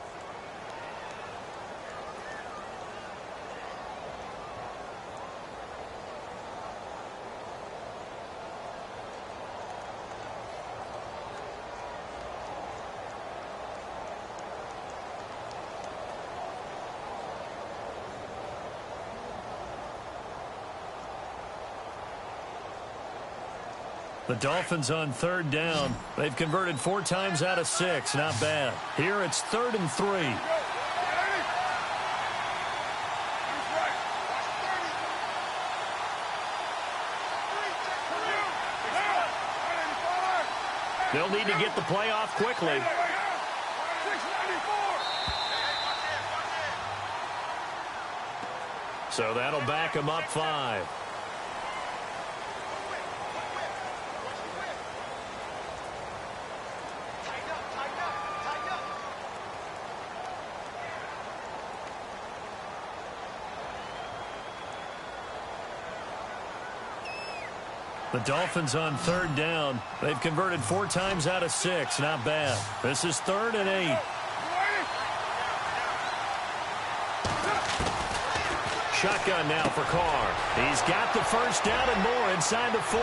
The Dolphins on 3rd down. They've converted 4 times out of 6. Not bad. Here it's 3rd and 3. They'll need to get the play off quickly. So that'll back them up 5. The Dolphins on 3rd down. They've converted 4 times out of 6. Not bad. This is 3rd and 8. Shotgun now for Carr. He's got the first down and more inside the 40.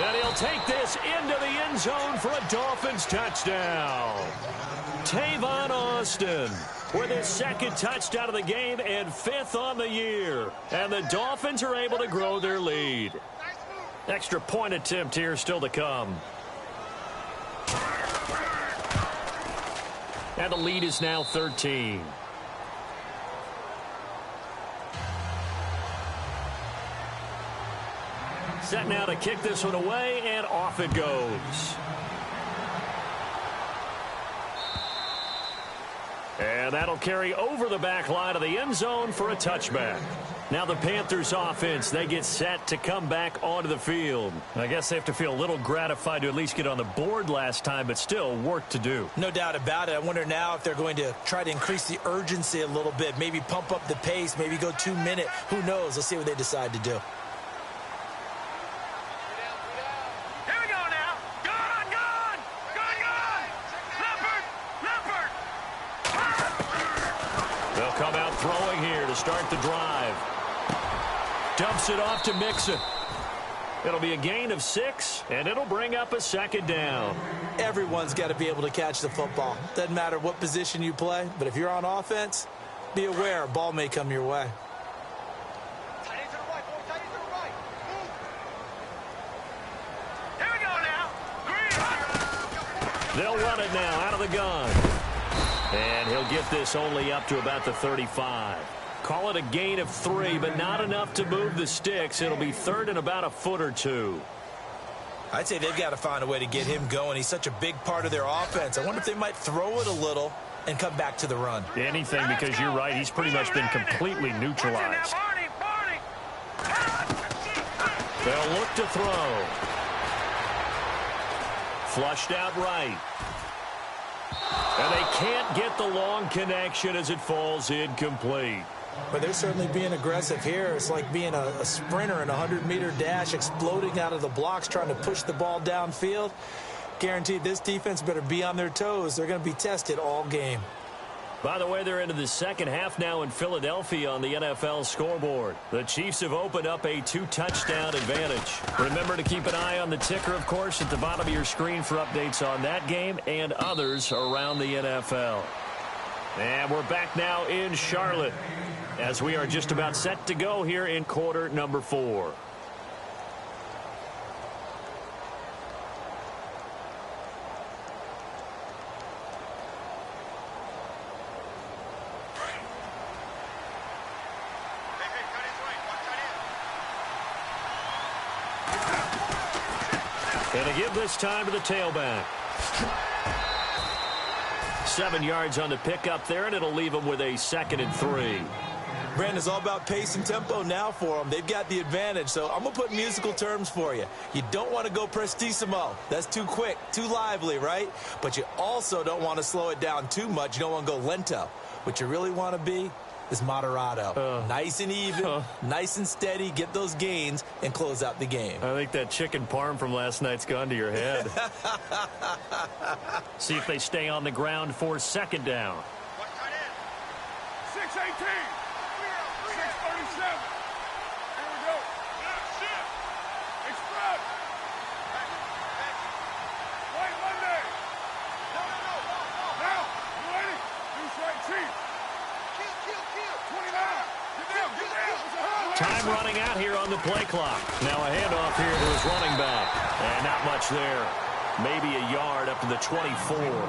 And he'll take this into the end zone for a Dolphins touchdown. Tavon Austin with his 2nd touchdown of the game and 5th on the year. And the Dolphins are able to grow their lead. Extra point attempt here still to come. And the lead is now 13. Set now to kick this one away, and off it goes. And that'll carry over the back line of the end zone for a touchback. Now the Panthers offense, they get set to come back onto the field. I guess they have to feel a little gratified to at least get on the board last time, but still work to do. No doubt about it. I wonder now if they're going to try to increase the urgency a little bit, maybe pump up the pace, maybe go 2-minute. Who knows? Let's see what they decide to do. Come out throwing here to start the drive. Dumps it off to Mixon. It'll be a gain of 6, and it'll bring up a 2nd down. Everyone's got to be able to catch the football. Doesn't matter what position you play, but if you're on offense, be aware a ball may come your way. Here we go now. They'll run it now out of the gun. And he'll get this only up to about the 35. Call it a gain of 3, but not enough to move the sticks. It'll be 3rd and about a foot or 2. I'd say they've got to find a way to get him going. He's such a big part of their offense. I wonder if they might throw it a little and come back to the run. Anything, because you're right. He's pretty much been completely neutralized. They'll look to throw. Flushed out right. And they can't get the long connection as it falls incomplete. But they're certainly being aggressive here. It's like being a sprinter in a 100-meter dash, exploding out of the blocks, trying to push the ball downfield. Guaranteed this defense better be on their toes. They're going to be tested all game. By the way, they're into the second half now in Philadelphia on the NFL scoreboard. The Chiefs have opened up a 2-touchdown advantage. Remember to keep an eye on the ticker, of course, at the bottom of your screen for updates on that game and others around the NFL. And we're back now in Charlotte. as we are just about set to go here in quarter number 4. Going to give this time to the tailback. 7 yards on the pickup there, and it'll leave them with a 2nd and 3. Brandon, it's all about pace and tempo now for them. They've got the advantage, so I'm going to put musical terms for you. You don't want to go prestissimo. That's too quick, too lively, right? But you also don't want to slow it down too much. You don't want to go lento. What you really want to be is moderato. Nice and even, nice and steady, get those gains, and close out the game. I think that chicken parm from last night's gone to your head. See if they stay on the ground for 2nd down. 6-18. 6-37. Here we go. Express. White Monday. Now, you ready? Deuce right, Chief. 29. Get down, get down. Time running out here on the play clock. Now a handoff here to his running back. And not much there. Maybe a yard up to the 24.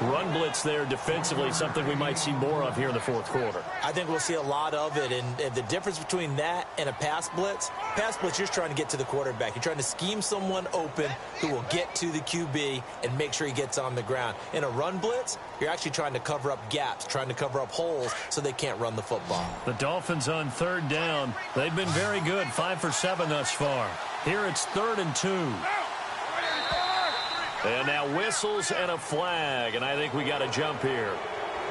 Run blitz there defensively, something we might see more of here in the 4th quarter. I think we'll see a lot of it, and the difference between that and a pass blitz, you're just trying to get to the quarterback. You're trying to scheme someone open who will get to the QB and make sure he gets on the ground. In a run blitz, you're actually trying to cover up gaps, trying to cover up holes so they can't run the football. The Dolphins on 3rd down. They've been very good, 5 for 7 thus far. Here it's 3rd and 2. And now whistles and a flag, and I think we got a jump here.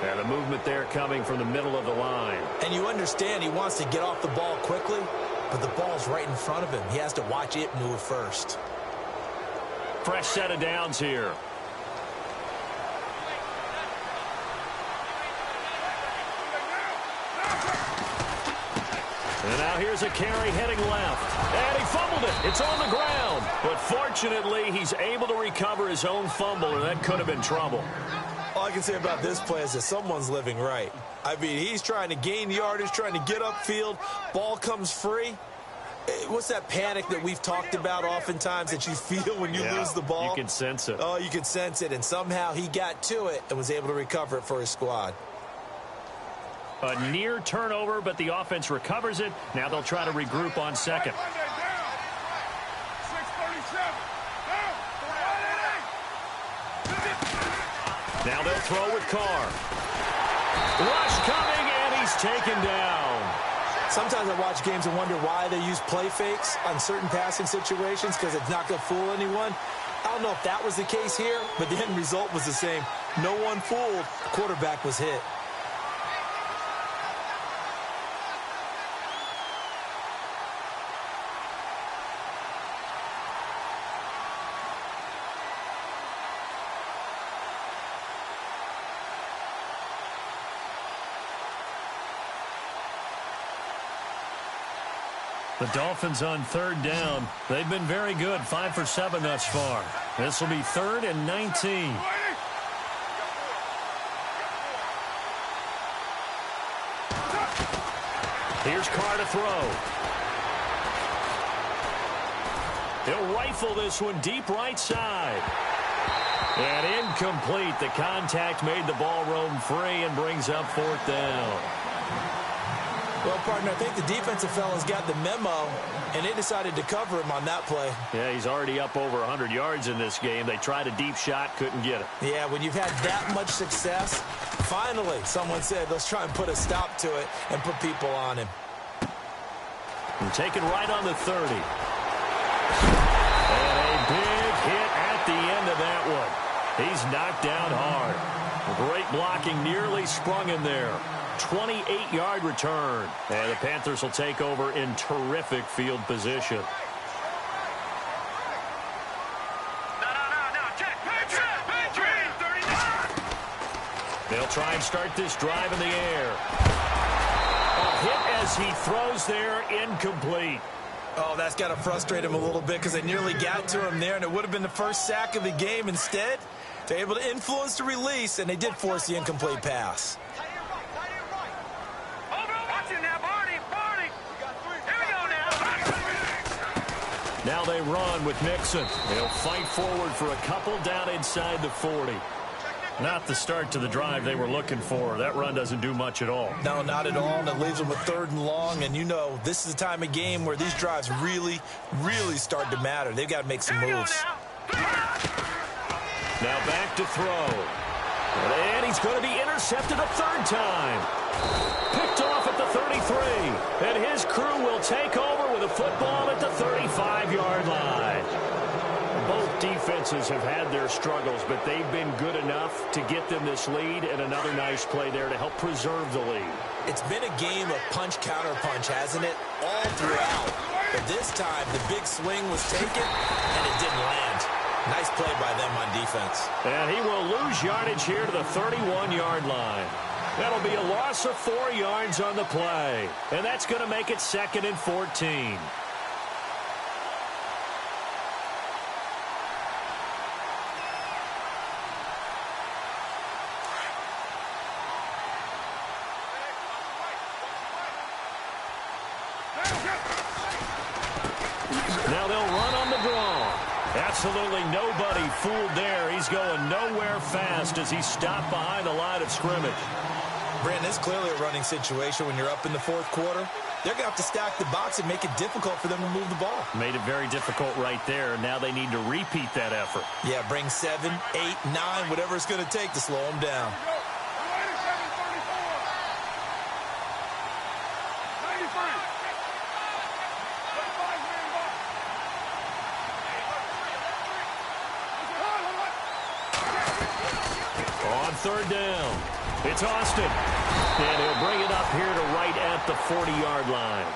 And the movement there coming from the middle of the line. And you understand he wants to get off the ball quickly, but the ball's right in front of him. He has to watch it move first. Fresh set of downs here. And now here's a carry heading left. And he fumbled it. It's on the ground. But fortunately, he's able to recover his own fumble, and that could have been trouble. All I can say about this play is that someone's living right. I mean, he's trying to gain yardage, trying to get upfield. Ball comes free. What's that panic that we've talked about oftentimes that you feel when you lose the ball? You can sense it. Oh, you can sense it. And somehow he got to it and was able to recover it for his squad. A near turnover, but the offense recovers it. Now they'll try to regroup on 2nd. Now they'll throw with Carr. Rush coming, and he's taken down. Sometimes I watch games and wonder why they use play fakes on certain passing situations, because it's not going to fool anyone. I don't know if that was the case here, but the end result was the same. No one fooled. The quarterback was hit. The Dolphins on 3rd down. They've been very good, 5 for 7 thus far. This will be 3rd and 19. Here's Carr to throw. He'll rifle this one deep right side. And incomplete. The contact made the ball roam free and brings up 4th down. Well, partner, I think the defensive fellas got the memo, and they decided to cover him on that play. Yeah, he's already up over 100 yards in this game. They tried a deep shot, couldn't get it. Yeah, when you've had that much success, finally, someone said, let's try and put a stop to it and put people on him. And taken right on the 30. And a big hit at the end of that one. He's knocked down hard. Great blocking, nearly sprung in there. 28-yard return. And the Panthers will take over in terrific field position. They'll try and start this drive in the air. A hit as he throws there, incomplete. Oh, that's got to frustrate him a little bit because they nearly got to him there, and it would have been the first sack of the game. Instead, they're able to influence the release, and they did force the incomplete pass. Now they run with Nixon. They'll fight forward for a couple down inside the 40. Not the start to the drive they were looking for. That run doesn't do much at all. No, not at all, and it leaves them with 3rd and long. And you know, this is the time of game where these drives really, really start to matter. They've got to make some moves. Now back to throw. And he's going to be intercepted a 3rd time. Picked off at the 33. And his crew will take over with a football at the 35-yard line. Both defenses have had their struggles, but they've been good enough to get them this lead, and another nice play there to help preserve the lead. It's been a game of punch-counter-punch, hasn't it? All throughout. But this time, the big swing was taken, and it didn't land. Nice play by them on defense. And he will lose yardage here to the 31-yard line. That'll be a loss of 4 yards on the play. And that's going to make it 2nd and 14. Now they'll run on the draw. Absolutely nobody fooled there. He's going nowhere fast as he stopped behind the line of scrimmage. Brandon, it's clearly a running situation when you're up in the 4th quarter. They're going to have to stack the box and make it difficult for them to move the ball. Made it very difficult right there. Now they need to repeat that effort. Yeah, bring 7, 8, 9, whatever it's going to take to slow them down. On 3rd down, it's Austin. And he'll bring it up here to right at the 40-yard line.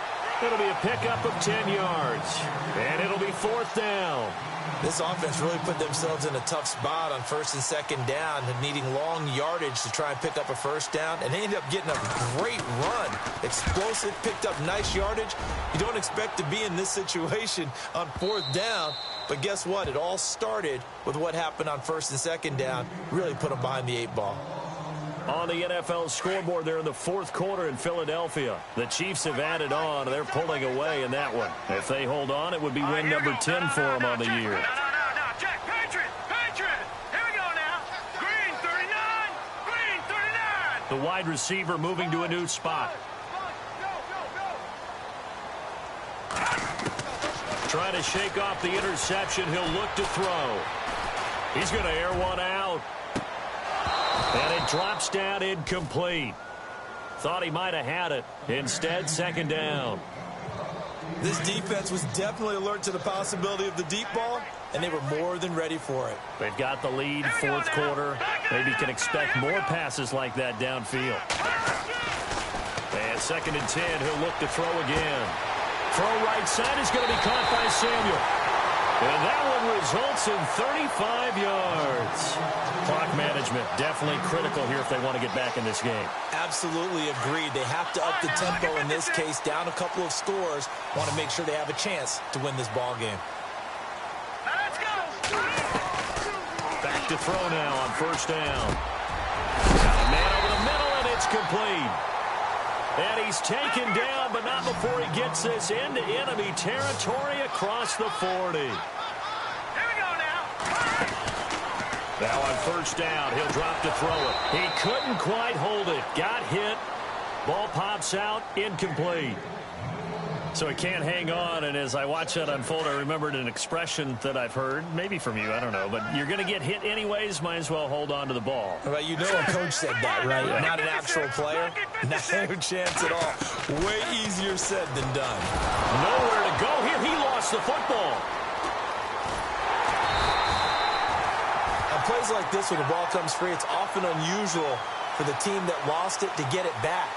It'll be a pickup of 10 yards. And it'll be 4th down. This offense really put themselves in a tough spot on 1st and 2nd down, needing long yardage to try and pick up a 1st down. And they ended up getting a great run. Explosive, picked up nice yardage. You don't expect to be in this situation on 4th down. But guess what? It all started with what happened on 1st and 2nd down. Really put them behind the 8 ball. On the NFL scoreboard there in the 4th quarter in Philadelphia, the Chiefs have added on, and they're pulling away in that one. If they hold on, it would be win number 10 for them on the year. No, check, Patriot, here we go now. Green 39, Green 39. The wide receiver moving to a new spot. Trying to shake off the interception. He'll look to throw. He's going to air one out. And it drops down incomplete. Thought he might have had it. Instead, 2nd down. This defense was definitely alert to the possibility of the deep ball, and they were more than ready for it. They've got the lead, 4th quarter. Maybe can expect more passes like that downfield. And 2nd and 10, he'll look to throw again. Throw right side is going to be caught by Samuel. And that one results in 35 yards. Clock management definitely critical here if they want to get back in this game. Absolutely agreed. They have to up the tempo in this case, down a couple of scores. Want to make sure they have a chance to win this ball game. Let's go. Back to throw now on 1st down. Got a man over the middle, and it's complete. And he's taken down, but not before he gets this into enemy territory across the 40. Here we go now. Now on 1st down, he'll drop to throw it. He couldn't quite hold it. Got hit. Ball pops out. Incomplete. So he can't hang on, and as I watch that unfold, I remembered an expression that I've heard, maybe from you, I don't know, but you're going to get hit anyways, might as well hold on to the ball. Well, you know a coach said that, right? Yeah. Not an actual player. Not a chance at all. Way easier said than done. Nowhere to go here. He lost the football. On plays like this, when the ball comes free, it's often unusual for the team that lost it to get it back,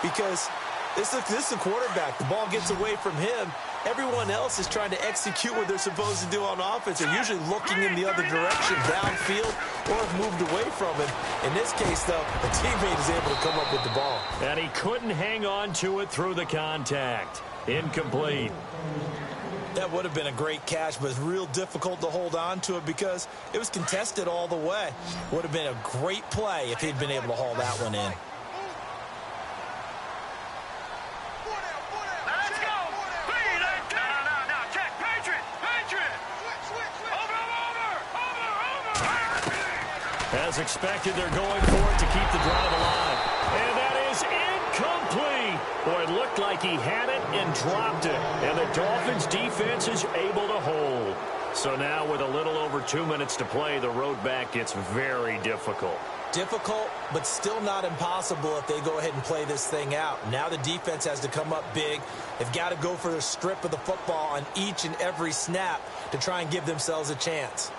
because this is the quarterback. The ball gets away from him. Everyone else is trying to execute what they're supposed to do on offense. They're usually looking in the other direction, downfield, or have moved away from him. In this case, though, a teammate is able to come up with the ball. And he couldn't hang on to it through the contact. Incomplete. That would have been a great catch, but it's real difficult to hold on to it because it was contested all the way. Would have been a great play if he'd been able to haul that one in. Let's go. No, check, Patriot. As expected, they're going for it to keep the drive alive. And that is incomplete. Boy, it looked like he had it and dropped it. And the Dolphins defense is able to hold. So now with a little over 2 minutes to play, the road back gets very difficult. Difficult, but still not impossible if they go ahead and play this thing out. Now the defense has to come up big. They've got to go for the strip of the football on each and every snap to try and give themselves a chance.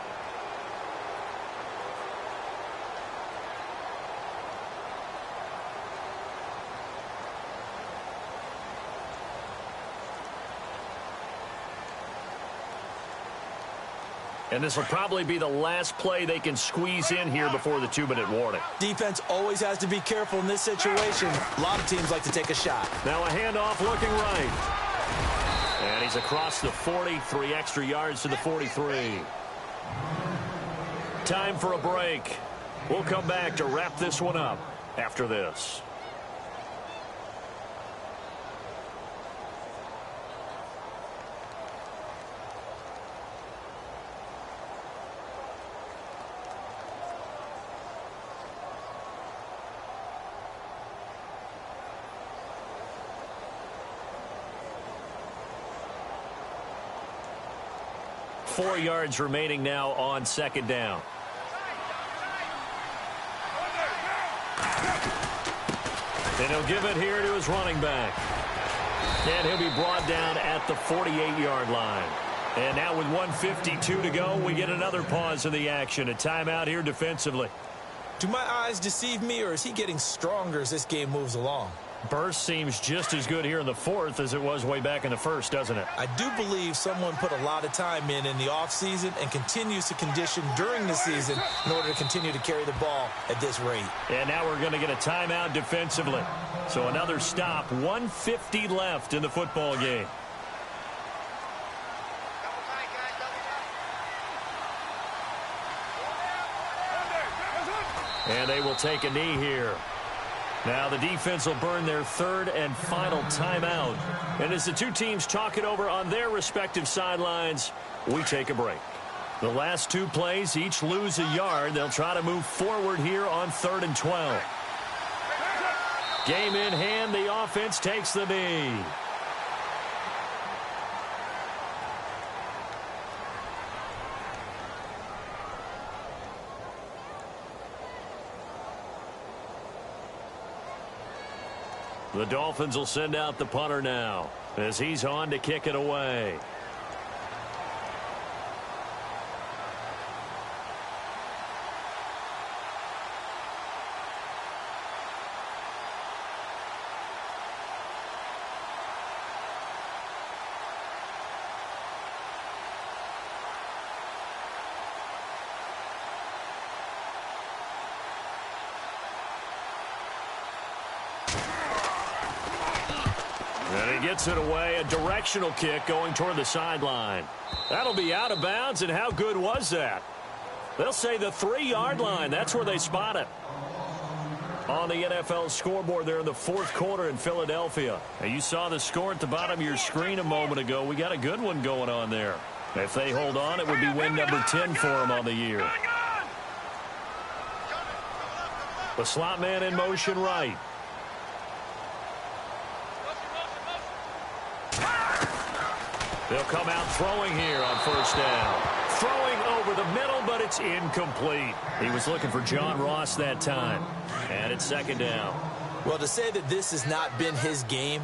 And this will probably be the last play they can squeeze in here before the 2-minute warning. Defense always has to be careful in this situation. A lot of teams like to take a shot. Now a handoff looking right. And he's across the 40, 3 extra yards to the 43. Time for a break. We'll come back to wrap this one up after this. Four yards remaining now on second down. And he'll give it here to his running back. And he'll be brought down at the 48-yard line. And now with 1:52 to go, we get another pause in the action. A timeout here defensively. Do my eyes deceive me, or is he getting stronger as this game moves along? Burst seems just as good here in the fourth as it was way back in the first, doesn't it? I do believe someone put a lot of time in the offseason and continues to condition during the season in order to continue to carry the ball at this rate. And now we're going to get a timeout defensively. So another stop, 1:50 left in the football game. And they will take a knee here. Now the defense will burn their third and final timeout. And as the two teams talk it over on their respective sidelines, we take a break. The last two plays each lose a yard. They'll try to move forward here on 3rd and 12. Game in hand, the offense takes the knee. The Dolphins will send out the punter now as he's on to kick it away. And he gets it away, a directional kick going toward the sideline. That'll be out of bounds, and how good was that? They'll say the 3-yard line. That's where they spot it. On the NFL scoreboard there in the fourth quarter in Philadelphia. And you saw the score at the bottom of your screen a moment ago. We got a good one going on there. If they hold on, it would be win number 10 for them on the year. The slot man in motion right. They'll come out throwing here on first down. Throwing over the middle, but it's incomplete. He was looking for John Ross that time. And it's second down. Well, to say that this has not been his game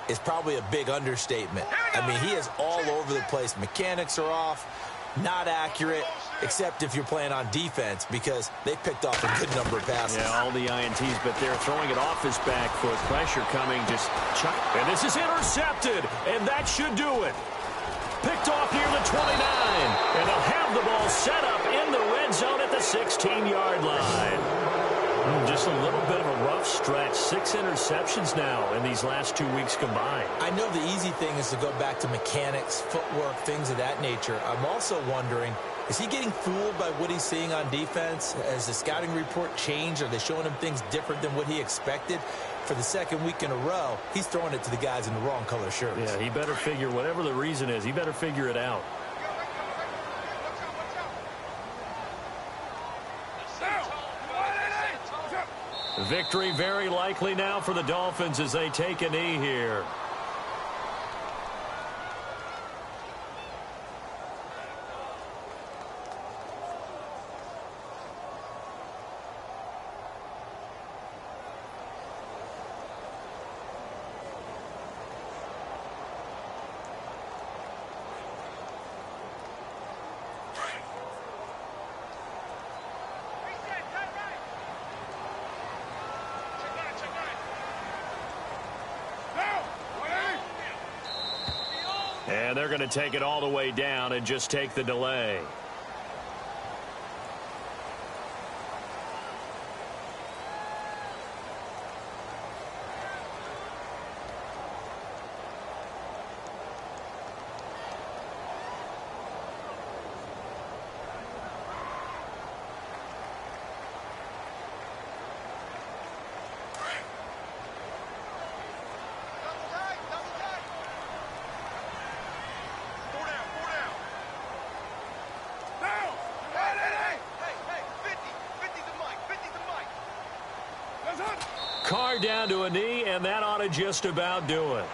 is probably a big understatement. I mean, he is all over the place. Mechanics are off, not accurate, except if you're playing on defense, because they picked off a good number of passes. Yeah, all the INTs, but they're throwing it off his back foot. Pressure coming, just chuck. And this is intercepted, and that should do it. Picked off near the 29, and they'll have the ball set up in the red zone at the 16-yard line. Just a little bit of a rough stretch. 6 interceptions now in these last 2 weeks combined. I know the easy thing is to go back to mechanics, footwork, things of that nature. I'm also wondering, is he getting fooled by what he's seeing on defense? Has the scouting report changed? Are they showing him things different than what he expected? For the second week in a row, he's throwing it to the guys in the wrong color shirts. Yeah, he better figure, whatever the reason is, he better figure it out. Victory very likely now for the Dolphins as they take a knee here. And they're going to take it all the way down and just take the delay. Carr down to a knee, and that ought to just about do it.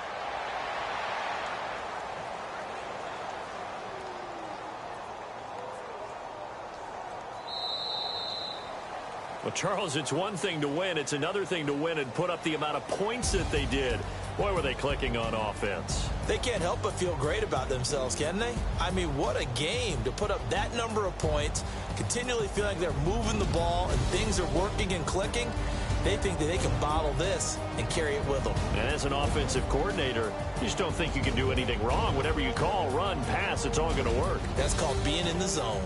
Well, Charles, it's one thing to win. It's another thing to win and put up the amount of points that they did. Boy, were they clicking on offense. They can't help but feel great about themselves, can they? I mean, what a game to put up that number of points, continually feeling they're moving the ball and things are working and clicking. They think that they can bottle this and carry it with them. And as an offensive coordinator, you just don't think you can do anything wrong. Whatever you call, run, pass, it's all going to work. That's called being in the zone.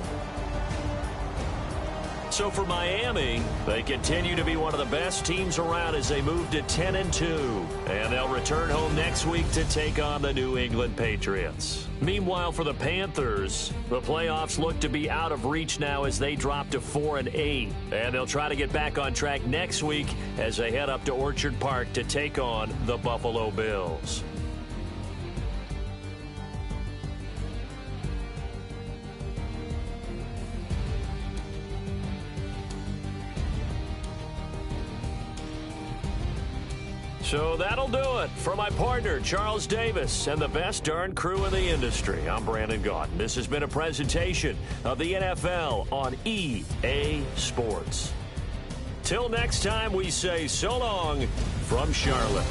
So for Miami, they continue to be one of the best teams around as they move to 10-2. And they'll return home next week to take on the New England Patriots. Meanwhile, for the Panthers, the playoffs look to be out of reach now as they drop to 4-8. And they'll try to get back on track next week as they head up to Orchard Park to take on the Buffalo Bills. So that'll do it. For my partner, Charles Davis, and the best darn crew in the industry, I'm Brandon Gaudin. This has been a presentation of the NFL on EA Sports. Till next time, we say so long from Charlotte.